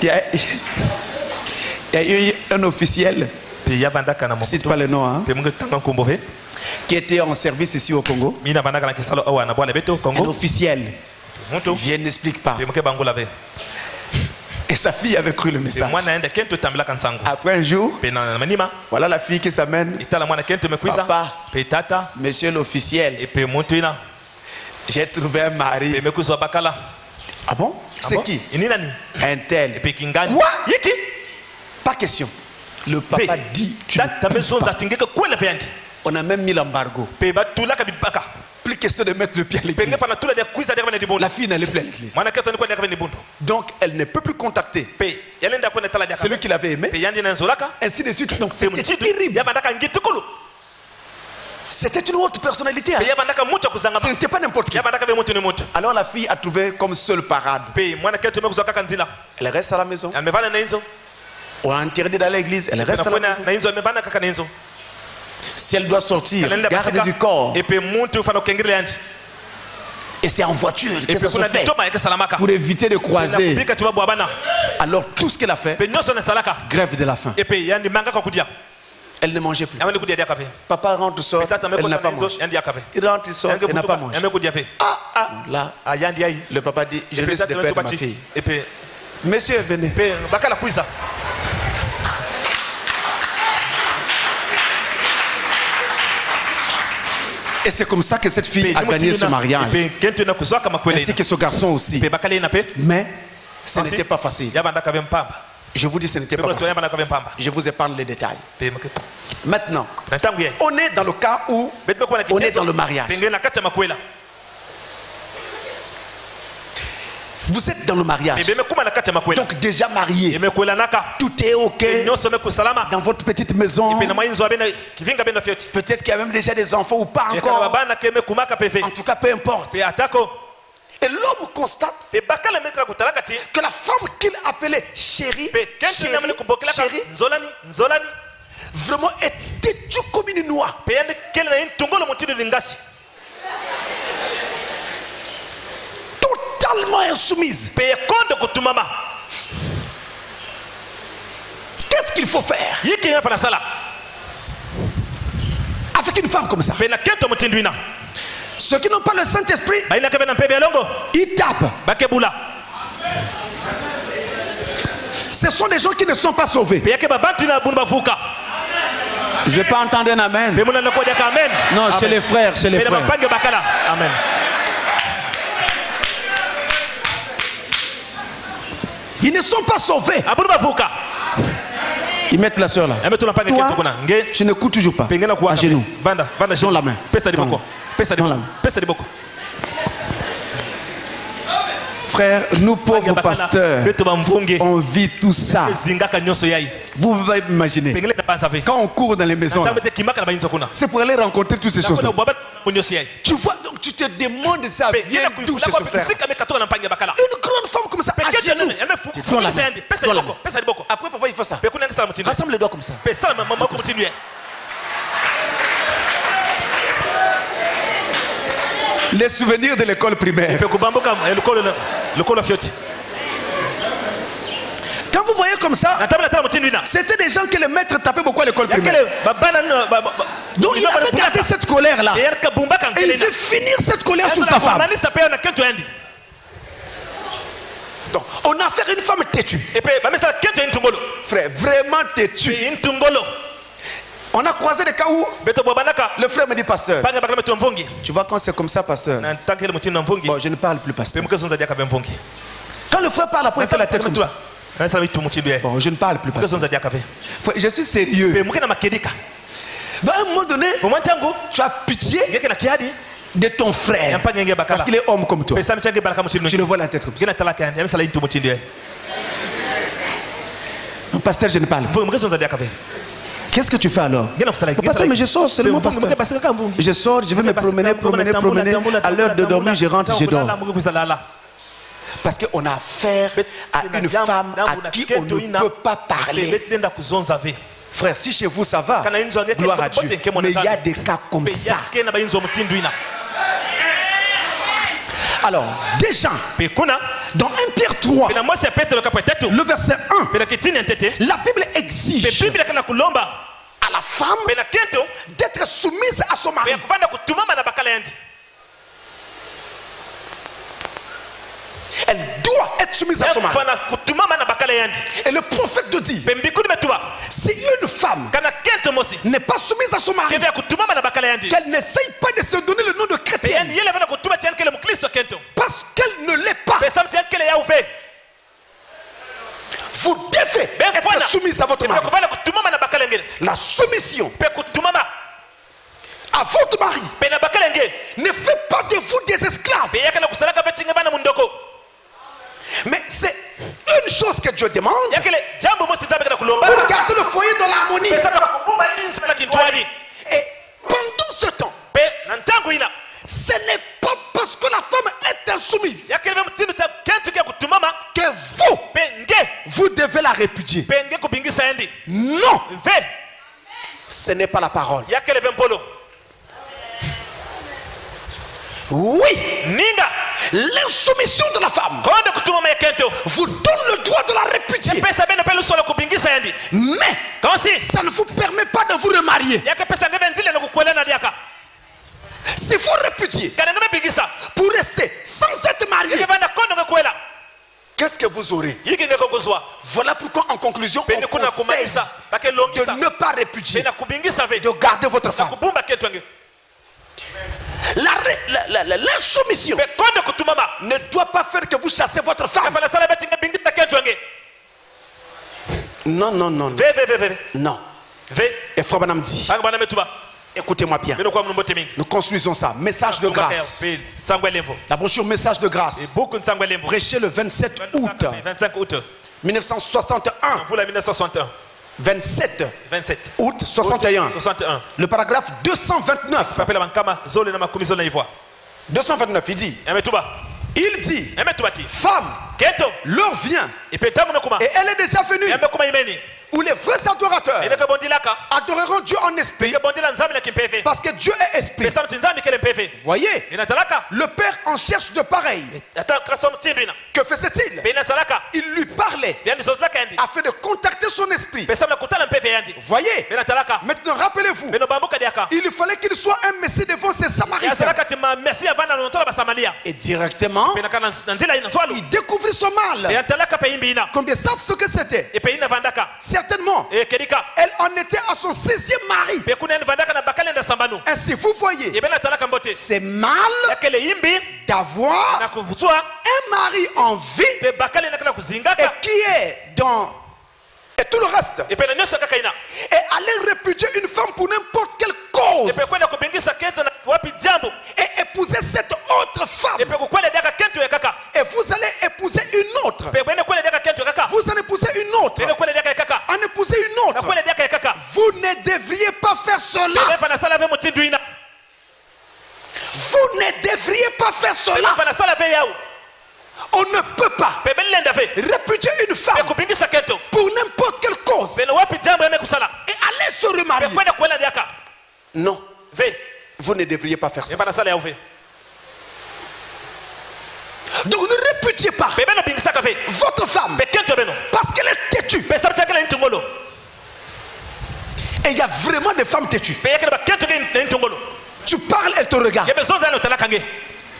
y a eu un officiel, cite pas le nom, hein, qui était en service ici au Congo. Un officiel. Je n'explique pas. Et sa fille avait cru le message. Après un jour, voilà la fille qui s'amène. Papa, monsieur l'officiel, j'ai trouvé un mari. Ah bon? C'est qui? Un tel. Quoi? Pas question. Le papa dit tu ne peux pas. On a même mis l'embargo. Plus question de mettre le pied à l'église. La fille n'allait plus à l'église. Donc elle ne peut plus contacter celui qui l'avait aimé. Ainsi de suite. Donc c'était terrible. C'était une autre personnalité. Hein. Ce n'était pas n'importe qui. Alors la fille a trouvé comme seule parade. Elle reste à la maison. On a interdit d'aller à l'église. Elle reste à la maison. Si elle doit sortir, garder du corps. Et c'est en voiture que ça se fait pour éviter de croiser. Alors tout ce qu'elle a fait, grève de la faim. Elle ne mangeait plus. Papa rentre, sort, elle n'a pas mangé. Il rentre, il sort, elle n'a pas mangé. Là, le papa dit, je risque de perdre ma fille. Monsieur, venez. Et c'est comme ça que cette fille a gagné ce mariage. Ainsi que ce garçon aussi. Mais ce n'était pas facile. Je vous dis, ce n'était pas facile. Je vous épargne les détails. Maintenant, on est dans le cas où on est dans le mariage. Vous êtes dans le mariage. Donc déjà marié. Tout est ok. Dans votre petite maison. Peut-être qu'il y a même déjà des enfants ou pas encore. En tout cas, peu importe. Et l'homme constate que la femme qu'il appelait chérie, vraiment est têtue comme une noix. Totalement insoumise. Qu'est-ce qu'il faut faire avec une femme comme ça? Ceux qui n'ont pas le Saint-Esprit, ils tapent. Ce sont des gens qui ne sont pas sauvés. Je n'ai pas entendu un amen. Non, chez les frères, chez les frères. Amen. Ils ne sont pas sauvés. Ils mettent la soeur là. Toi, tu ne cours toujours pas. À genoux. Dans la main. Dans la main. Frère, nous pauvres pasteurs, on vit tout ça. Vous pouvez imaginer. Quand on court dans les maisons, c'est pour aller rencontrer toutes ces choses. Tu vois, donc tu te demandes ça vient d'où chez ce frère. Une grande femme comme ça, à genoux. Après, pourquoi il faut ça? Rassemble les doigts comme ça. Les souvenirs de l'école primaire. Quand vous voyez comme ça, c'était des gens que les maîtres tapaient beaucoup à l'école primaire. Donc il avait gardé cette colère là. Et il veut finir cette colère sur sa femme. Donc on a affaire à une femme têtue. Frère, vraiment têtue. On a croisé des cas où le frère me dit, pasteur, tu vois quand c'est comme ça, pasteur, bon, je ne parle plus, pasteur. Quand le frère parle, après il fait la tête comme ça. Bon, je ne parle plus, pasteur. Je suis sérieux. Dans un moment donné, tu as pitié de ton frère parce qu'il est homme comme toi. Tu le vois la tête comme ça. Non, pasteur, je ne parle plus. Qu'est-ce que tu fais alors? Pasteur, mais je sors seulement, pasteur. Je sors, je vais me promener. À l'heure de dormir, je rentre, je dors. Parce qu'on a affaire à une femme à qui on ne peut pas parler. Frère, si chez vous ça va, gloire à Dieu. Mais il y a des cas comme ça. Alors, déjà, dans 1 Pierre 3, le verset 1, la Bible exige à la femme d'être soumise à son mari. Elle doit être soumise à son mari. Et le prophète te dit, si une femme n'est pas soumise à son mari, qu'elle n'essaye pas de se donner le nom de chrétienne, parce qu'elle ne l'est pas. Vous devez être soumise à votre mari. La soumission à votre mari ne fait pas de vous des esclaves. Mais c'est une chose que Dieu demande pour garder le foyer dans l'harmonie. Et pendant ce temps, soumise, que vous devez la répudier. Non, ce n'est pas la parole. Oui, l'insoumission de la femme vous donne le droit de la répudier. Mais ça ne vous permet pas de vous remarier. Si vous répudiez pour rester sans être marié, qu'est-ce que vous aurez? Voilà pourquoi en conclusion on conseille de ne pas répudier, de garder votre femme. L'insoumission ne doit pas faire que vous chassez votre femme. Non, non, non, non. Non. Et Frère Branham dit, écoutez-moi bien, nous construisons ça. Message de grâce. La brochure Message de grâce, prêché le 27 août 1961. 27 août 61. Le paragraphe 229. 229, il dit, femme, l'heure vient, et elle est déjà venue, où les vrais adorateurs adoreront Dieu en esprit, parce que Dieu est esprit. Voyez, le Père en cherche de pareil. Que faisait-il? Il lui parlait afin de contacter son esprit. Voyez, maintenant rappelez-vous, il fallait qu'il soit un messie devant ses Samaritains. Et directement, il découvrit son mal. Combien savent ce que c'était? Certainement, elle en était à son 6e mari. Ainsi, vous voyez, c'est mal d'avoir un mari en vie et qui est dans... et tout le reste. Et aller répudier une femme pour n'importe quelle cause. Et épouser cette autre femme. Et vous allez épouser une autre. Vous en épousez une autre. En épouser une autre. Vous ne devriez pas faire cela. Vous ne devriez pas faire cela. On ne peut pas répudier une femme pour n'importe quelle cause et aller se remarier. Non, vous ne devriez pas faire ça. Donc ne répudiez pas votre femme parce qu'elle est têtue. Et il y a vraiment des femmes têtues. Tu parles, elle te regarde.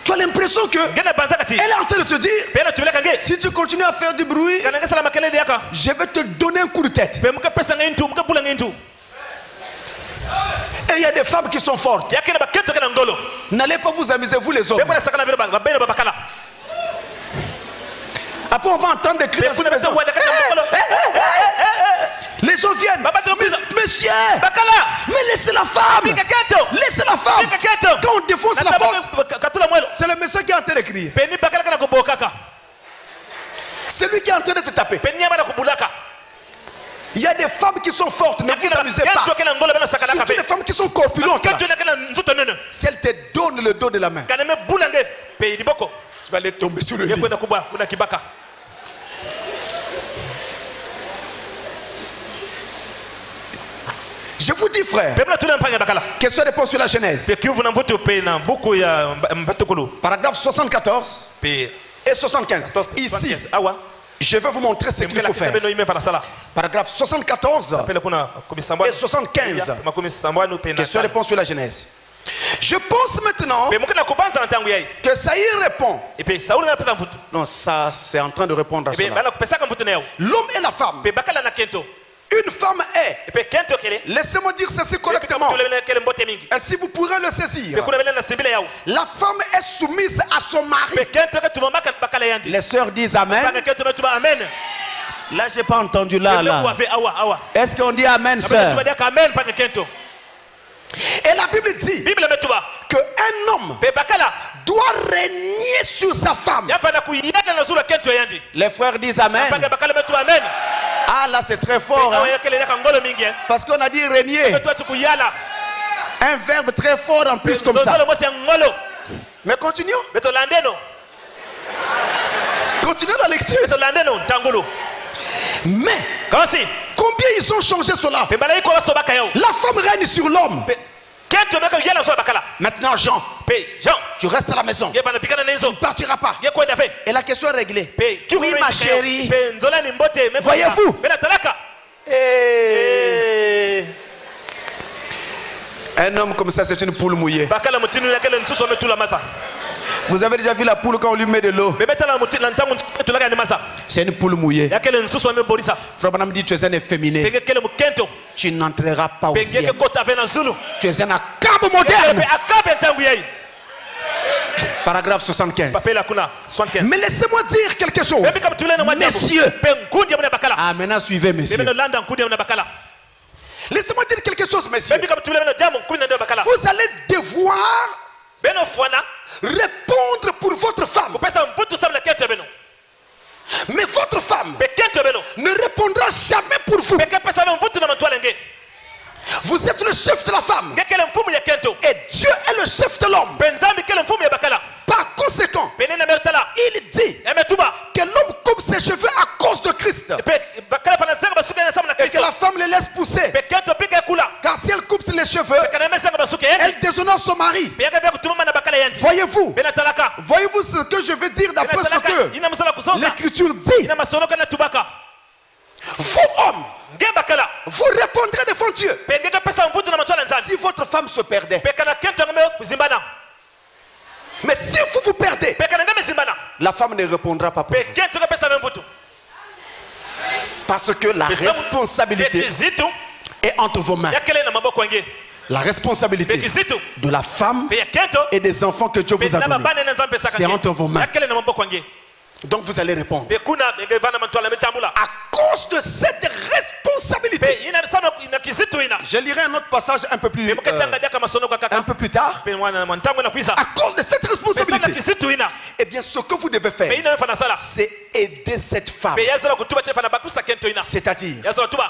Tu as l'impression que elle est en train de te dire, si tu continues à faire du bruit, je vais te donner un coup de tête. Et il y a des femmes qui sont fortes. N'allez pas vous amuser, vous les hommes. Après on va entendre des cris dans cette maison. Les gens viennent. Monsieur, mais laissez la femme. Laissez la femme. Quand on défonce la porte, c'est le monsieur qui est en train de crier. C'est lui qui est en train de te taper. Il y a des femmes qui sont fortes, ne vous amusez pas. Surtout des femmes qui sont corpulentes. Si elles te donnent le dos de la main, tu vas aller tomber sur le lit. Je vous dis, frère, question de réponse sur la Genèse. Paragraphe 74 et 75. Ici, je vais vous montrer ce qu'il faut faire. Paragraphe 74 et 75. Question de réponse sur la Genèse. Je pense maintenant que Saïd répond. Non, ça c'est en train de répondre à cela. L'homme et la femme. Une femme est. Laissez-moi dire ceci correctement. Et si vous pourrez le saisir. La femme est soumise à son mari. Les sœurs disent Amen. Là, j'ai pas entendu là. Est-ce qu'on dit Amen, sœur? Et la Bible dit qu'un homme doit régner sur sa femme. Les frères disent Amen. Ah là c'est très fort, hein? Parce qu'on a dit régner. Un verbe très fort en plus comme ça. Mais continuons. Continuez la lecture. Mais combien ils ont changé cela? La femme règne sur l'homme. Maintenant Jean, tu restes à la maison. Tu ne partiras pas. Et la question est réglée. Oui ma chérie. Voyez-vous? Un homme comme ça, c'est une poule mouillée. Vous avez déjà vu la poule quand on lui met de l'eau? C'est une poule mouillée. Frère Branham dit, tu es un efféminé. Tu n'entreras pas au ciel. Tu es un akabe moderne. Paragraphe 75. Mais laissez-moi dire quelque chose. Messieurs. Ah, maintenant suivez, messieurs. Laissez-moi dire quelque chose, messieurs. Vous allez devoir répondre pour votre femme. Mais votre femme ne répondra jamais pour vous. Vous êtes le chef de la femme. Et Dieu est le chef de l'homme. Par conséquent, il dit que l'homme coupe ses cheveux à cause de Christ. Et que la femme les laisse pousser. Car si elle coupe les cheveux, elle déshonore son mari. Voyez-vous? Voyez-vous ce que je veux dire d'après ce que l'Écriture dit? Vous hommes, vous répondrez devant Dieu. Si votre femme se perdait. Mais si vous vous perdez, la femme ne répondra pas pour vous. Parce que la responsabilité est entre vos mains. La responsabilité de la femme et des enfants que Dieu vous a donnés, c'est entre vos mains. Donc vous allez répondre. À cause de cette responsabilité. Je lirai un autre passage un peu plus tard. À cause de cette responsabilité, eh bien ce que vous devez faire, c'est aider cette femme. C'est-à-dire,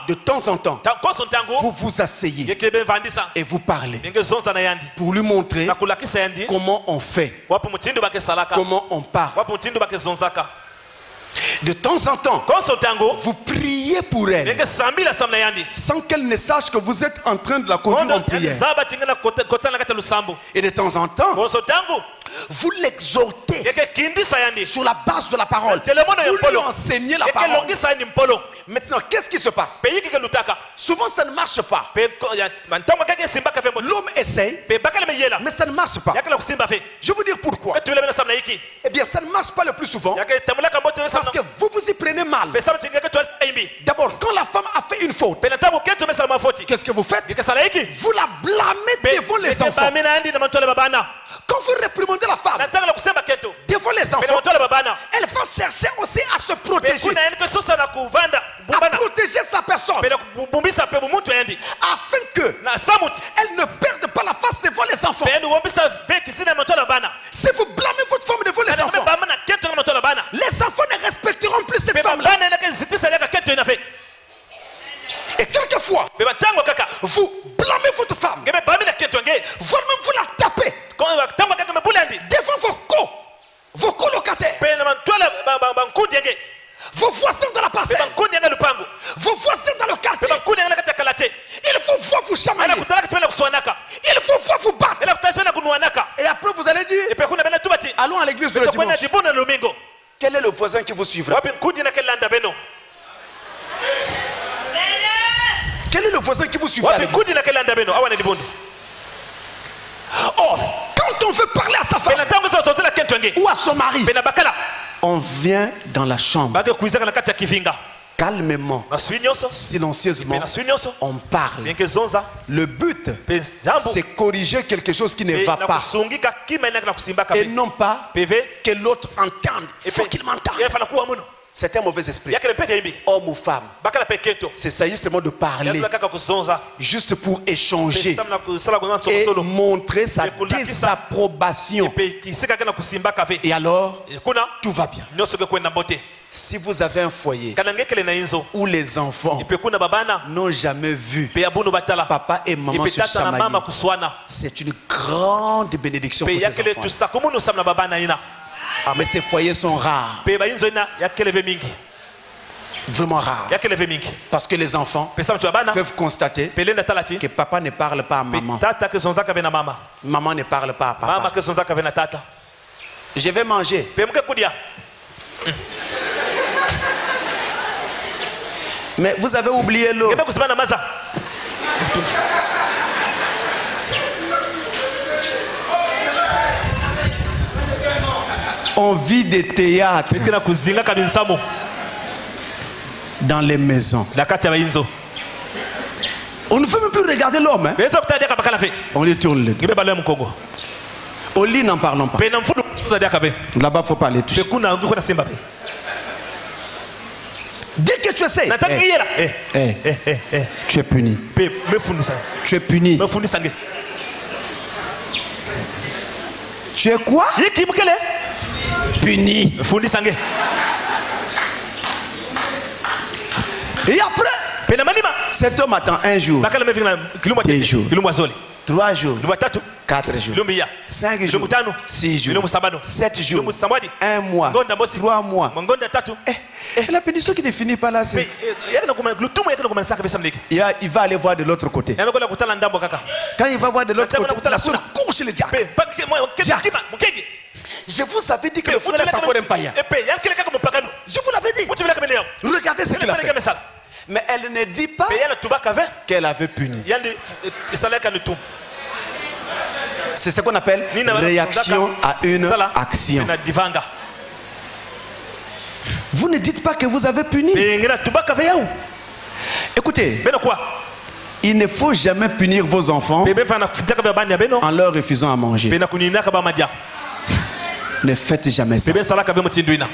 de temps en temps, vous vous asseyez et vous parlez pour lui montrer comment on fait, comment on parle. De temps en temps, vous priez pour elle sans qu'elle ne sache que vous êtes en train de la conduire en prière. Et de temps en temps, vous l'exhortez sur la base de la parole. Vous lui enseignez la parole. Maintenant, qu'est-ce qui se passe? Souvent, ça ne marche pas. L'homme essaye, mais ça ne marche pas. Je vais vous dire pourquoi. Eh bien, ça ne marche pas le plus souvent parce que vous vous y prenez mal. D'abord, quand la femme a fait une faute, qu'est-ce que vous faites? Vous la blâmez devant les enfants. Quand vous réprimandez la femme devant les enfants, elle va chercher aussi à se protéger, à protéger sa personne, afin que elle ne perde pas la face devant les enfants. Si vous blâmez votre femme devant les enfants, les enfants ne respecteront plus cette femme-là. Et quelquefois, vous blâmez votre femme, voire même vous la tapez devant vos colocataires, vos voisins dans la parcelle, vos voisins dans le quartier. Il faut voir vous chamailler, il faut voir vous battre. Et après vous allez dire, allons à l'église le dimanche. Quel est le voisin qui vous suivra? Quel est le voisin qui vous suivra? Oh, quand on veut parler à sa femme ou à son mari, on vient dans la chambre calmement, silencieusement, on parle. Le but, c'est corriger quelque chose qui ne va pas et non pas que l'autre entende. Il faut qu'il m'entende. C'est un mauvais esprit. Homme ou femme, c'est ça justement de parler, juste pour échanger et montrer sa désapprobation. Et alors, tout va bien. Si vous avez un foyer où les enfants n'ont jamais vu papa et maman se chamailler, c'est une grande bénédiction pour ces enfants. Mais ces foyers sont rares. Vraiment rares. Parce que les enfants peuvent constater que papa ne parle pas à maman. Maman ne parle pas à papa. Je vais manger. Mais vous avez oublié l'eau. On vit des théâtres dans les maisons. On ne peut même plus regarder l'homme. Hein? On lui tourne le dos. Au lit, n'en parlons pas. Là-bas, il ne faut pas les toucher. Dès que tu essaies, tu es puni. Tu es puni. Tu es quoi? Puni. Et après, cet homme attend un jour, 2 jours, 3 jours, 4 jours, 5 jours, 6 jours, 7 jours, 1 mois, 3 mois. Et la pénition qui ne finit pas là, c'est... Il va aller voir de l'autre côté. Quand il va voir de l'autre côté, la soeur court chez le diable. Je vous avais dit que le frère est encore un païen. Je vous l'avais dit. Regardez ce qu'il a fait. Mais elle ne dit pas qu'elle avait puni. C'est ce qu'on appelle réaction à une action. Vous ne dites pas que vous avez puni. Écoutez, il ne faut jamais punir vos enfants en leur refusant à manger. Ne faites jamais ça.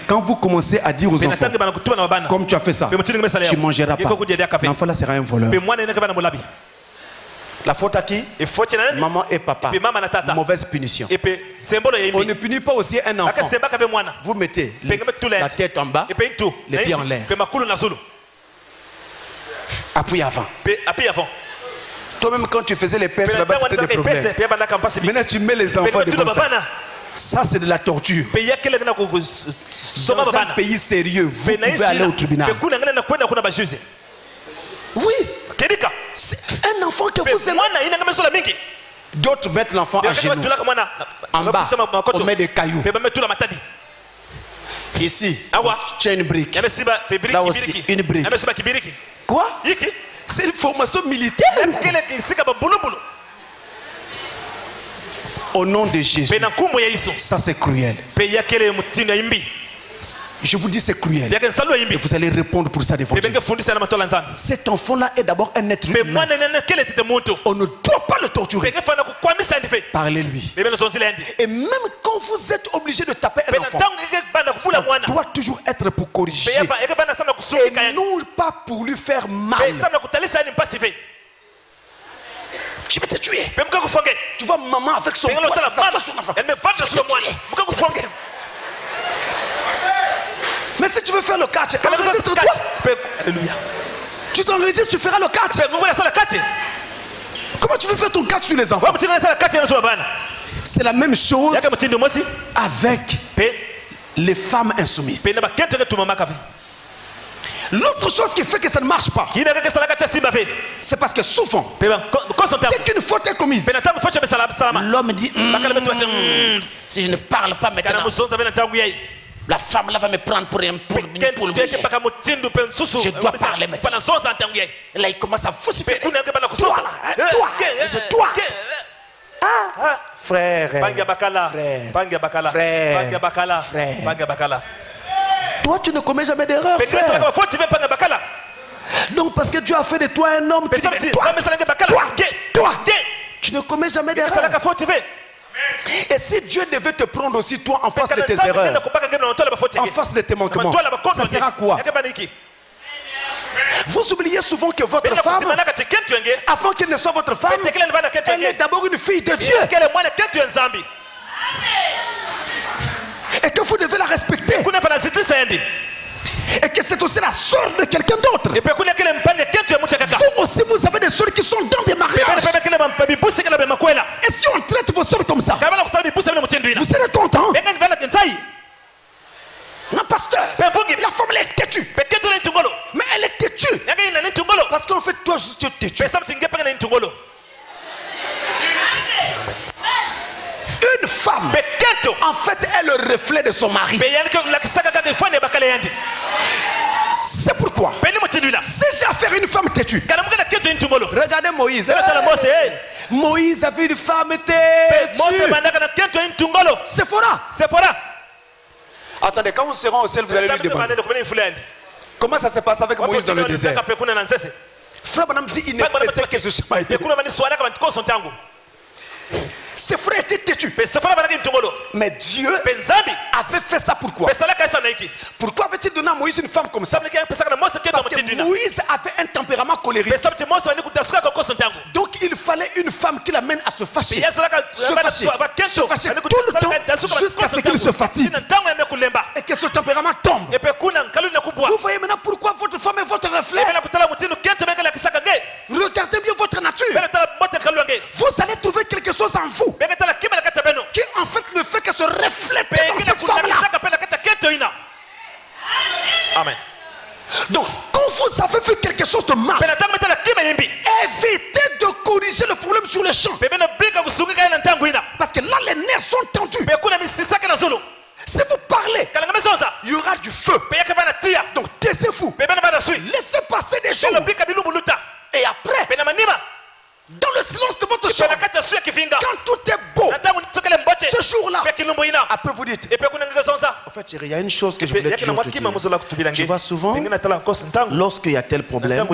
Quand vous commencez à dire aux enfants, comme tu as fait ça, tu ne mangeras pas, l'enfant là sera un voleur. La faute à qui? Maman et papa. Mauvaise punition. On ne punit pas aussi un enfant. Vous mettez la tête en bas, les pieds en l'air. Appuie avant. Toi-même, quand tu faisais les pèses là-bas, c'était des problèmes. Maintenant, tu mets les enfants devant ça. Ça, c'est de la torture. Dans un pays sérieux, vous pouvez aller au tribunal. Oui. C'est un enfant que vous aimez. D'autres mettent l'enfant à genoux. En bas, on met des cailloux. Ici, tu as une brique. Là aussi, une brique. Quoi? C'est une formation militaire. Au nom de Jésus. Ça, c'est cruel. Je vous dis c'est cruel. Et vous allez répondre pour ça devant Dieu. Cet enfant-là est d'abord un être humain. On ne doit pas le torturer. Parlez-lui. Et même quand vous êtes obligé de taper un enfant, ça doit toujours être pour corriger. Et non pas pour lui faire mal. Je vais te tuer. Tu vois maman avec son poids, ça sort sur la femme. Mais si tu veux faire le catch, enregistre-toi. Tu t'enregistres, tu feras le catch. Comment tu veux faire ton catch sur les enfants? C'est la même chose avec les femmes insoumises. L'autre chose qui fait que ça ne marche pas, c'est parce que souvent, dès qu'une faute est commise, l'homme dit si je ne parle pas maintenant, la femme là va me prendre pour un poule. Je dois parler maintenant. Et là il commence à vociférer. Toi là, toi. Frère. Toi tu ne commets jamais d'erreur, frère. Donc parce que Dieu a fait de toi un homme, toi, tu ne commets jamais d'erreur. Et si Dieu devait te prendre aussi toi en face de tes erreurs, en face de tes manquements, ça sera quoi? Vous oubliez souvent que votre femme, avant qu'elle ne soit votre femme, elle est d'abord une fille de Dieu. Et que vous devez la respecter. Et que c'est aussi la soeur de quelqu'un d'autre. Vous aussi, vous avez des soeurs qui sont dans des mariages. Et si on traite vos soeurs comme ça, vous serez content. La femme elle est têtue. Mais elle est têtue. Parce qu'en fait toi juste tu es têtu. Une femme, en fait, est le reflet de son mari. C'est pourquoi, si j'ai affaire à une femme têtue, regardez Moïse. Moïse a vu une femme têtue. Séphora. Attendez, quand vous serez au ciel, vous allez lui demander. Comment ça se passe avec Moïse dans le désert? Frère Branham dit il ne faisait que ce chemin. Séphora était têtu. Mais Dieu avait fait ça pourquoi? Pourquoi avait-il donné à Moïse une femme comme ça? Parce que Moïse avait un tempérament colérique. Donc il fallait une femme qui l'amène à se fâcher. Se fâcher tout le temps jusqu'à ce qu'il se fatigue. Et que ce tempérament tombe. Vous voyez maintenant pourquoi votre femme est votre reflet. Regardez bien votre nature. Vous allez trouver quelque chose en vous qui en fait ne fait que se refléter dans cette femme-là. Amen. Donc, quand vous avez fait quelque chose de mal, évitez de corriger le problème sur le champ. Parce que là, les nerfs sont tendus. Si vous parlez, il y aura du feu. Donc, taisez-vous. Laissez passer des choses. Et après, dans le silence de votre chambre, quand tout est beau, ce jour-là, après vous dites, en fait il y a une chose que je voulais toujours te dire. Tu vois souvent, lorsqu'il y a tel problème,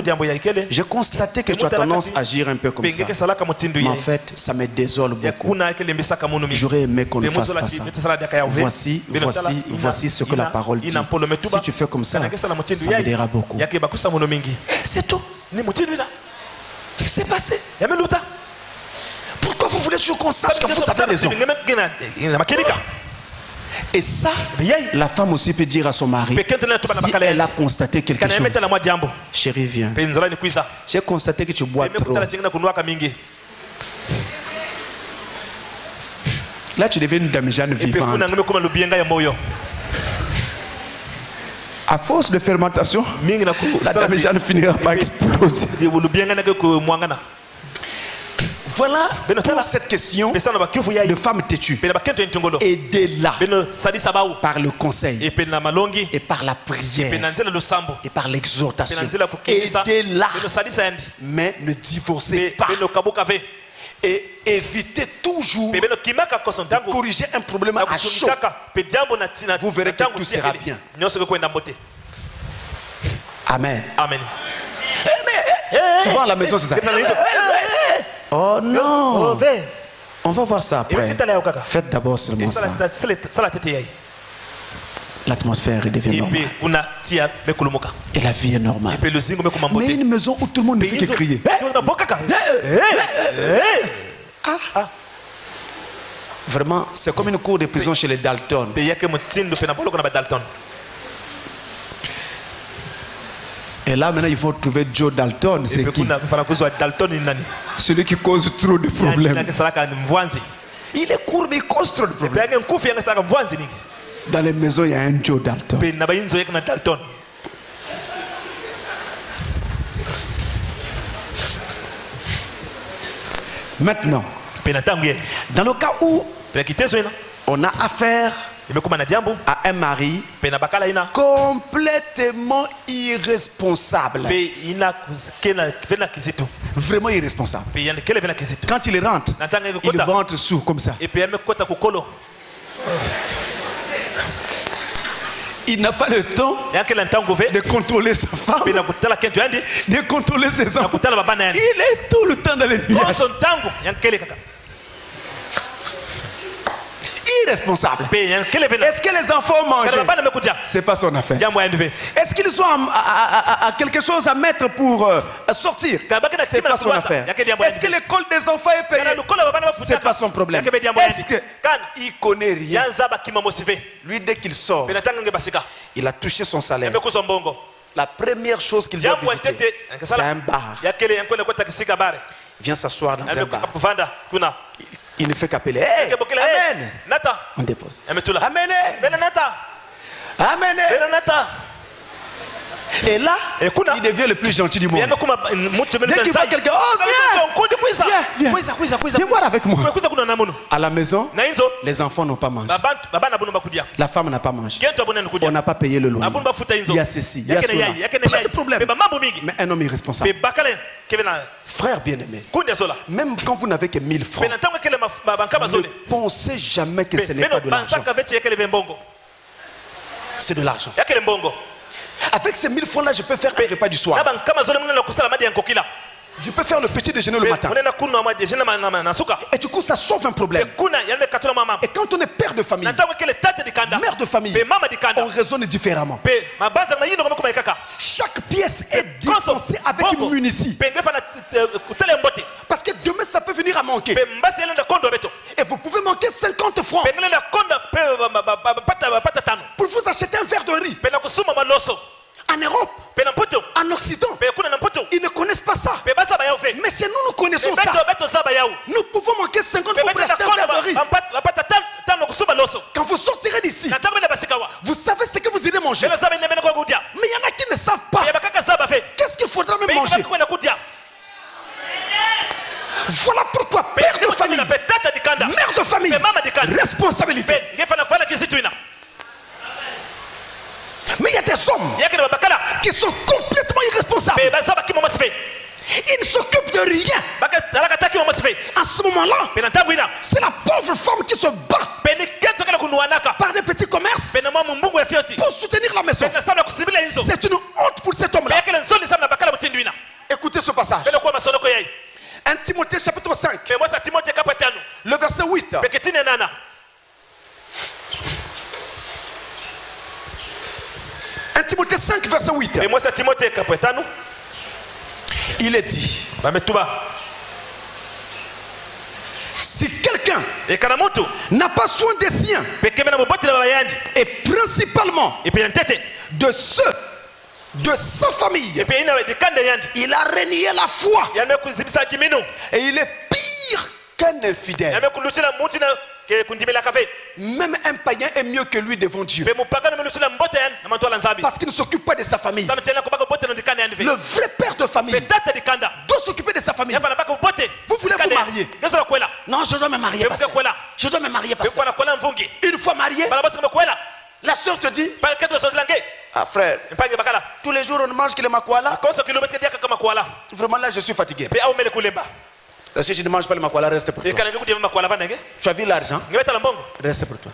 j'ai constaté que tu as tendance à agir un peu comme ça. Mais en fait, ça me désole beaucoup. J'aurais aimé qu'on ne fasse pas ça. Voici ce que la parole dit. Si tu fais comme ça, ça m'aidera beaucoup. C'est tout. C'est passé. Pourquoi vous voulez toujours qu'on sache que vous avez raison? Et ça, la femme aussi peut dire à son mari, si elle a constaté quelque chose. Chérie, viens. J'ai constaté que tu bois trop. Là, tu deviens une dame Jeanne vivante. À force de fermentation, la dame Jeanne finira par exploser. Voilà pour cette question de femme têtue. Aidez-la par le conseil et par la prière et par l'exhortation. Aidez-la, mais ne divorcez pas. Et évitez toujours de corriger un problème à chaud. Vous verrez que tout sera bien. Amen. Amen. Souvent à la maison, c'est ça. Oh non. On va voir ça après. Faites d'abord seulement ça. L'atmosphère redevient normale. Et la vie est normale. Mais une maison où tout le monde ne fait que crier. Vraiment, c'est comme une cour de prison chez les Dalton. Et là maintenant il faut trouver Joe Dalton. C'est qui? Celui qui cause trop de problèmes. Il est court mais il cause trop de problèmes. Dans les maisons il y a un Joe Dalton. Maintenant, dans le cas où on a affaire à un mari complètement irresponsable, vraiment irresponsable, quand il rentre sous comme ça, il n'a pas le temps de contrôler sa femme, de contrôler ses enfants. Il est tout le temps dans les nuages. Irresponsable. Est-ce que les enfants ont mangé? C'est pas son affaire. Est-ce qu'ils sont à quelque chose à mettre pour sortir? C'est pas son affaire. Est-ce que l'école des enfants est payée? C'est pas son problème. Est-ce qu'il connaît rien? Lui, dès qu'il sort, il a touché son salaire. La première chose qu'il doit visiter, c'est un bar. Vient s'asseoir dans un bar. Il ne fait qu'appeler. Hey, Amen. On dépose. Amen. Amen. Et là, il devient le plus gentil du monde. Dès qu'il voit quelqu'un, oh viens, viens voir avec moi. À la maison, les enfants n'ont pas mangé. La femme n'a pas mangé. On n'a pas payé le loyer. Il y a ceci, il y a cela. Plein de problèmes. Mais un homme irresponsable. Frère bien-aimé, même quand vous n'avez que 1000 francs, ne pensez jamais que ce n'est pas de l'argent. C'est de l'argent. Avec ces 1000 francs là, je peux faire un repas du soir. Je peux faire le petit déjeuner le matin. Et du coup, ça sauve un problème. Et quand on est père de famille, mère de famille, on raisonne différemment. Chaque pièce est dépensée avec une munitie. Parce que demain, ça peut venir à manquer. Et vous pouvez manquer 50 francs pour vous acheter un verre de riz. En Europe, en Occident, ils ne connaissent pas ça. Mais chez nous, nous connaissons ça. Nous pouvons manquer 50 francs pour acheter un verre de riz. Quand vous sortirez d'ici, vous savez ce que vous irez manger. Mais il y en a qui ne savent pas. Qu'est-ce qu'il faudra même manger? Voilà pourquoi père de famille, mère de famille, responsabilité. Mais il y a des hommes qui sont complètement irresponsables. Ils ne s'occupent de rien. À ce moment-là, c'est la pauvre femme qui se bat par des petits commerces pour soutenir la maison. C'est une honte pour cet homme-là. Écoutez ce passage. 1 Timothée chapitre 5, le verset 8. 1 Timothée 5, verset 8. Il est dit, si quelqu'un n'a pas soin des siens, et principalement de ceux de sa famille, il a renié la foi et il est pire qu'un infidèle. Même un païen est mieux que lui devant Dieu. Parce qu'il ne s'occupe pas de sa famille. Le vrai père de famille doit s'occuper de sa famille. Vous voulez vous marier? Non, je dois me marier. Je dois me marier parce que une fois marié, la soeur te dit, ah frère, tous les jours on ne mange que le makwala. Vraiment là je suis fatigué. Si je ne mange pas le makwala, reste pour toi. Tu as vu l'argent? Reste pour toi.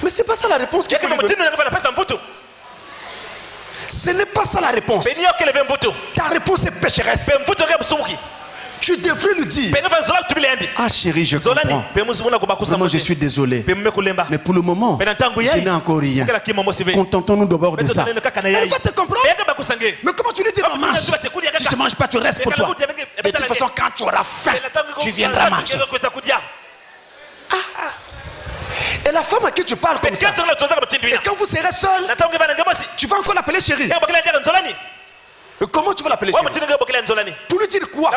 Mais c'est pas ça la réponse qu'il faut lui donner. Ce n'est pas ça la réponse. Ta réponse est pécheresse. Tu devrais lui dire, ah chérie, je comprends. Vraiment, je suis désolé. Mais pour le moment, je n'ai encore rien. Contentons-nous d'abord de ça. Elle va te comprendre. Mais comment tu lui dis non, mange? Si tu ne manges pas, tu restes pour toi. Mais de toute façon, quand tu auras faim, tu viendras manger. Et la femme à qui tu parles comme ça, et quand vous serez seul, tu vas encore l'appeler chérie. Comment tu vas l'appeler chérie? Pour lui dire quoi?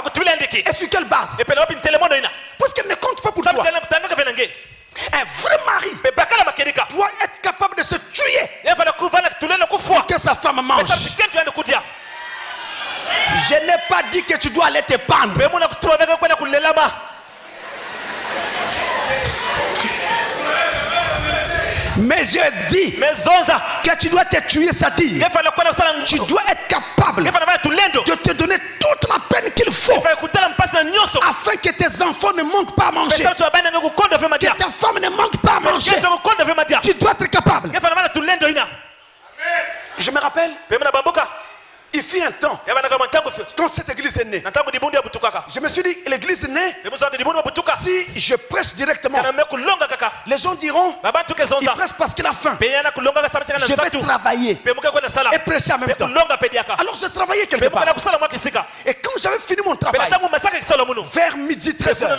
Et sur quelle base? Parce qu'elle ne compte pas pour toi. Un vrai mari doit être capable de se tuer pour que sa femme mange. Je n'ai pas dit que tu dois aller te pendre. Mais je dis que tu dois te tuer, ça dit. Tu dois être capable de te donner toute la peine qu'il faut afin que tes enfants ne manquent pas à manger, que ta femme ne manque pas à manger. Tu dois être capable. Je me rappelle, il fut un temps, quand cette église est née, je me suis dit, l'église est née, si je prêche directement, les gens diront, il prêche parce qu'il a faim. Je vais travailler et prêcher en même temps. Alors je travaillais quelque part. Et quand j'avais fini mon travail, vers midi 13h,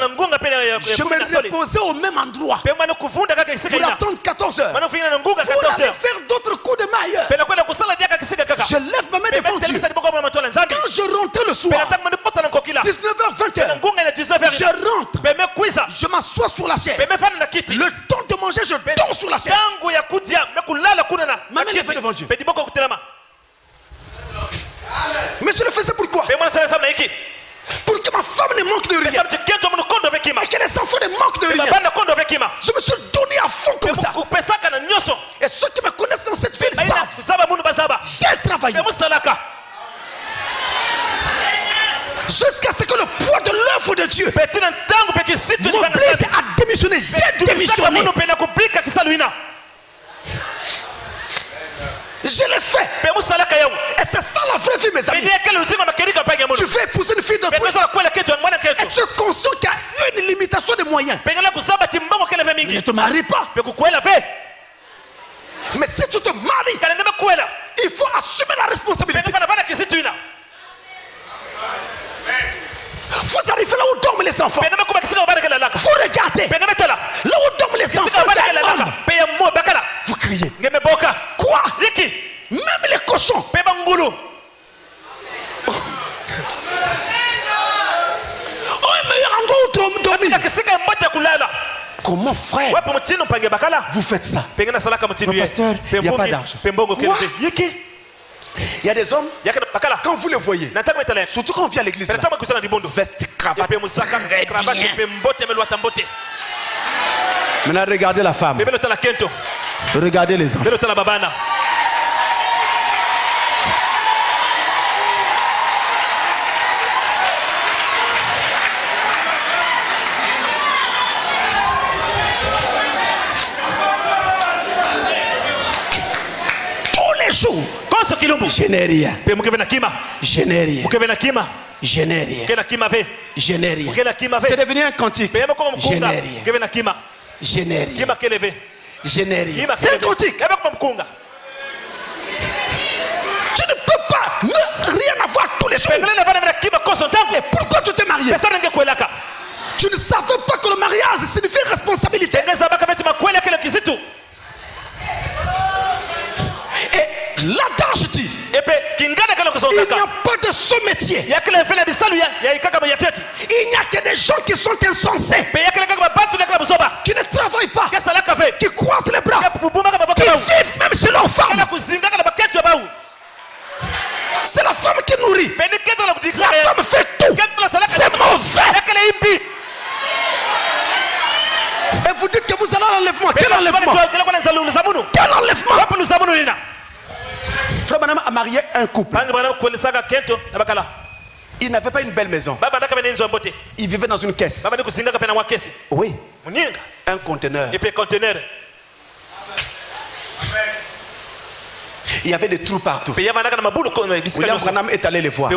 je me reposais au même endroit pour attendre 14h. Pour aller faire d'autres coups de main ailleurs. Je lève ma main devant Dieu. Quand je rentrais le soir, 19h, 20h, Je rentre. Je m'assois sur la chaise. Le temps de manger, je dors sur la chaise. Ma mère est devant Dieu. Mais je le faisais pourquoi? Pour que ma femme ne manque de rien. Et que les enfants ne manquent de rien. Je me suis donné à fond comme ça. Et ceux qui me connaissent dans cette ville savent. J'ai travaillé. Jusqu'à ce que le poids de l'œuvre de Dieu m'oblige à démissionner. J'ai démissionné. Je l'ai fait. Et c'est ça la vraie vie, mes amis. Tu veux épouser une fille de toi et tu es conscient qu'il y a une limitation de moyens. Ne te marie pas. Mais si tu te maries, il faut assumer la responsabilité. Vous arrivez là où dorment les enfants. Vous regardez là où dorment les enfants. Vous criez. Quoi? Même les cochons. Comment, frère, vous faites ça? Le pasteur, il n'y a pas d'argent. Il y a des hommes, quand vous les voyez, surtout quand on vient à l'église, veste, cravate, très bien. Maintenant, regardez la femme. Regardez les enfants. Tous les jours. Je n'ai rien. Je n'ai rien. Je n'ai rien. Je n'ai rien. C'est devenu un cantique. Je n'ai rien. Je n'ai rien. Je n'ai rien. C'est un cantique. Tu ne peux pas ne rien avoir tous les jours. Et pourquoi tu t'es marié? Tu ne savais pas que le mariage signifie responsabilité. Et là-dedans, je dis, il n'y a pas de ce métier. Il n'y a que des gens qui sont insensés, qui ne travaillent pas, qui croisent les bras, qui vivent même chez leur femme. C'est la femme qui nourrit. La femme fait tout. C'est mauvais. Et vous dites que vous allez à l'enlèvement. Quel enlèvement? Quel enlèvement? Frère Branham a marié un couple. Il n'avait pas une belle maison. Il vivait dans une caisse. Oui. Un conteneur. Il y avait des trous partout. William Branham est allé les voir.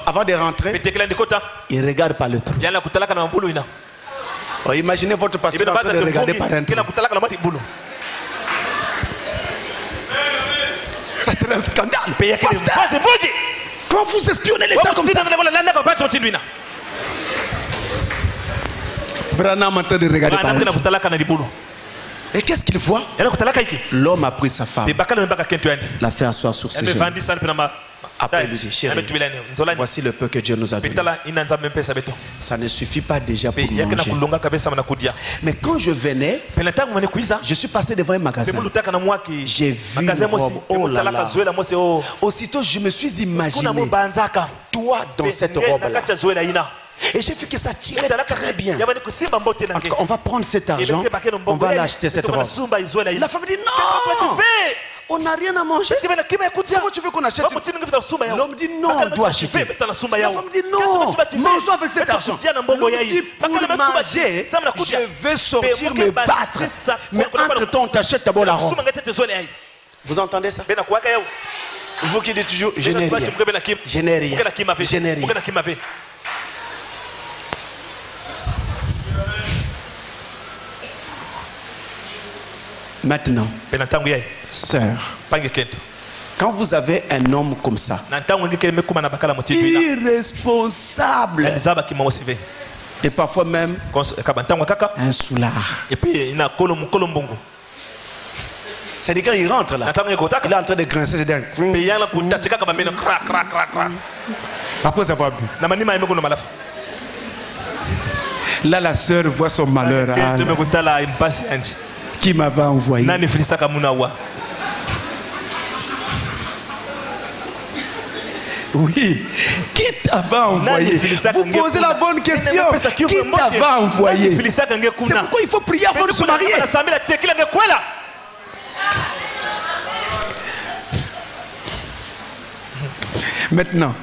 Avant de rentrer, il regarde par le trou. Oh, imaginez votre pasteur en train de regarder par un trou. Ça serait un scandale. Pasteur, quand vous espionnez les gens comme ça, Branham est en train de regarder par le trou. Et qu'est-ce qu'il voit? L'homme a pris sa femme, l'a fait asseoir sur ses genoux. Après, il lui dit, chérie, voici le peu que Dieu nous a donné. Ça ne suffit pas déjà pour manger. Mais quand je venais, je suis passé devant un magasin. J'ai vu une robe. Oh là là. Aussitôt, je me suis imaginé toi dans cette robe-là. Et j'ai vu que ça tirait très bien. On va prendre cet argent, on va l'acheter cette robe. La femme dit non, on n'a rien à manger. Comment tu veux qu'on achète? L'homme dit non, on doit acheter. La femme dit non, mangeons avec cet argent. L'homme dit pour manger, je vais sortir me battre. Mais entre-temps, on t'achète d'abord la robe. Vous entendez ça? Vous qui dites toujours, je n'ai rien. Je n'ai rien. Je n'ai rien. Maintenant, sœur, quand vous avez un homme comme ça, irresponsable, et parfois même un soulard, c'est-à-dire quand il rentre là, il est en train de grincer ses dents. Après avoir bu. Là, la sœur voit son malheur. Qui m'avait envoyé? Oui, qui t'avait envoyé? Vous posez la bonne question. Qui t'avait envoyé? C'est pourquoi il faut prier avant de se marier. Maintenant,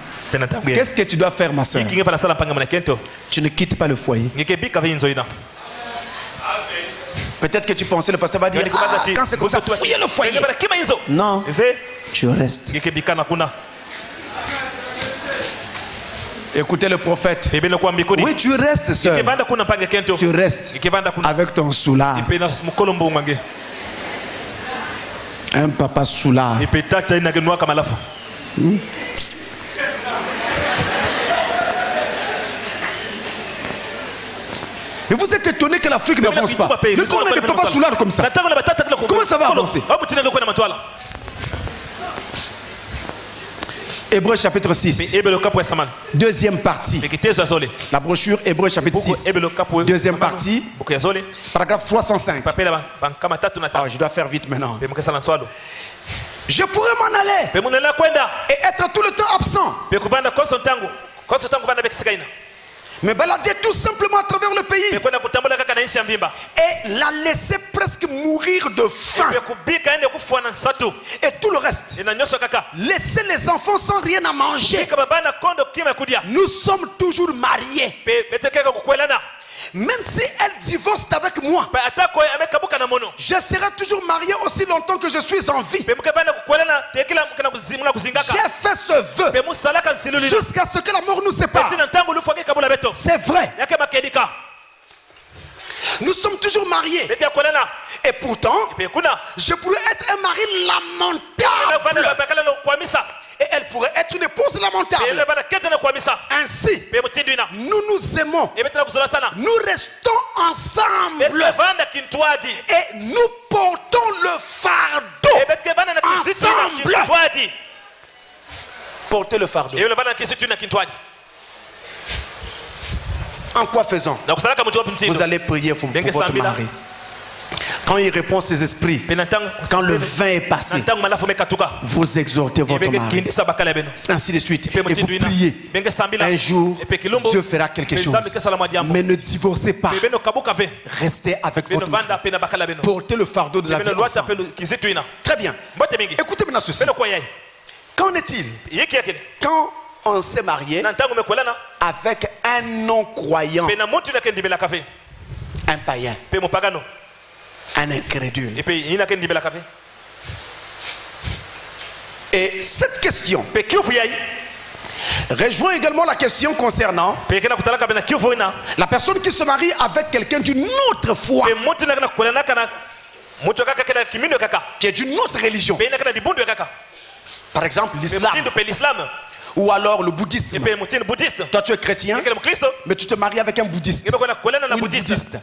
qu'est-ce que tu dois faire, ma soeur? Tu ne quittes pas le foyer. Peut-être que tu pensais le pasteur va dire quand c'est comme ça, fouillez le foyer. Non, tu restes. Écoutez le prophète. Oui, tu restes, sœur. Tu restes avec ton soulard. Un papa soulard. Et vous êtes étonné que l'Afrique n'avance pas. Mais quand on a des papas soulards comme ça, comment ça va avancer? Hébreux chapitre 6. Deuxième partie. La brochure Hébreux chapitre 6. Deuxième partie. Paragraphe 305. Ah, je dois faire vite maintenant. Je pourrais m'en aller et être tout le temps absent. Mais balader tout simplement à travers le pays et la laisser presque mourir de faim. Et tout le reste. Laisser les enfants sans rien à manger. Nous sommes toujours mariés. Même si elle divorce avec moi, je serai toujours marié aussi longtemps que je suis en vie. J'ai fait ce vœu jusqu'à ce que la mort nous sépare. C'est vrai. Nous sommes toujours mariés. Et pourtant, je pourrais être un mari lamentable. Et elle pourrait être une épouse lamentable. Ainsi, nous nous aimons. Nous restons ensemble. Et nous portons le fardeau ensemble. Portez le fardeau. En quoi faisant? Vous allez prier pour votre mari. Quand il répond ses esprits, quand le vin est passé, vous exhortez votre mari. Ainsi de suite. Et vous priez. Un jour, Dieu fera quelque chose. Mais ne divorcez pas. Restez avec votre mari. Portez le fardeau de la vie ensemble. Très bien. Écoutez maintenant ceci. Qu'en est-il quand on s'est marié avec un non-croyant, un païen, un incrédule? Et cette question rejoint également la question concernant la personne qui se marie avec quelqu'un d'une autre foi, qui est d'une autre religion. Par exemple, l'islam. Ou alors le bouddhisme. Toi tu es chrétien, mais tu te maries avec un bouddhiste. Une bouddhiste.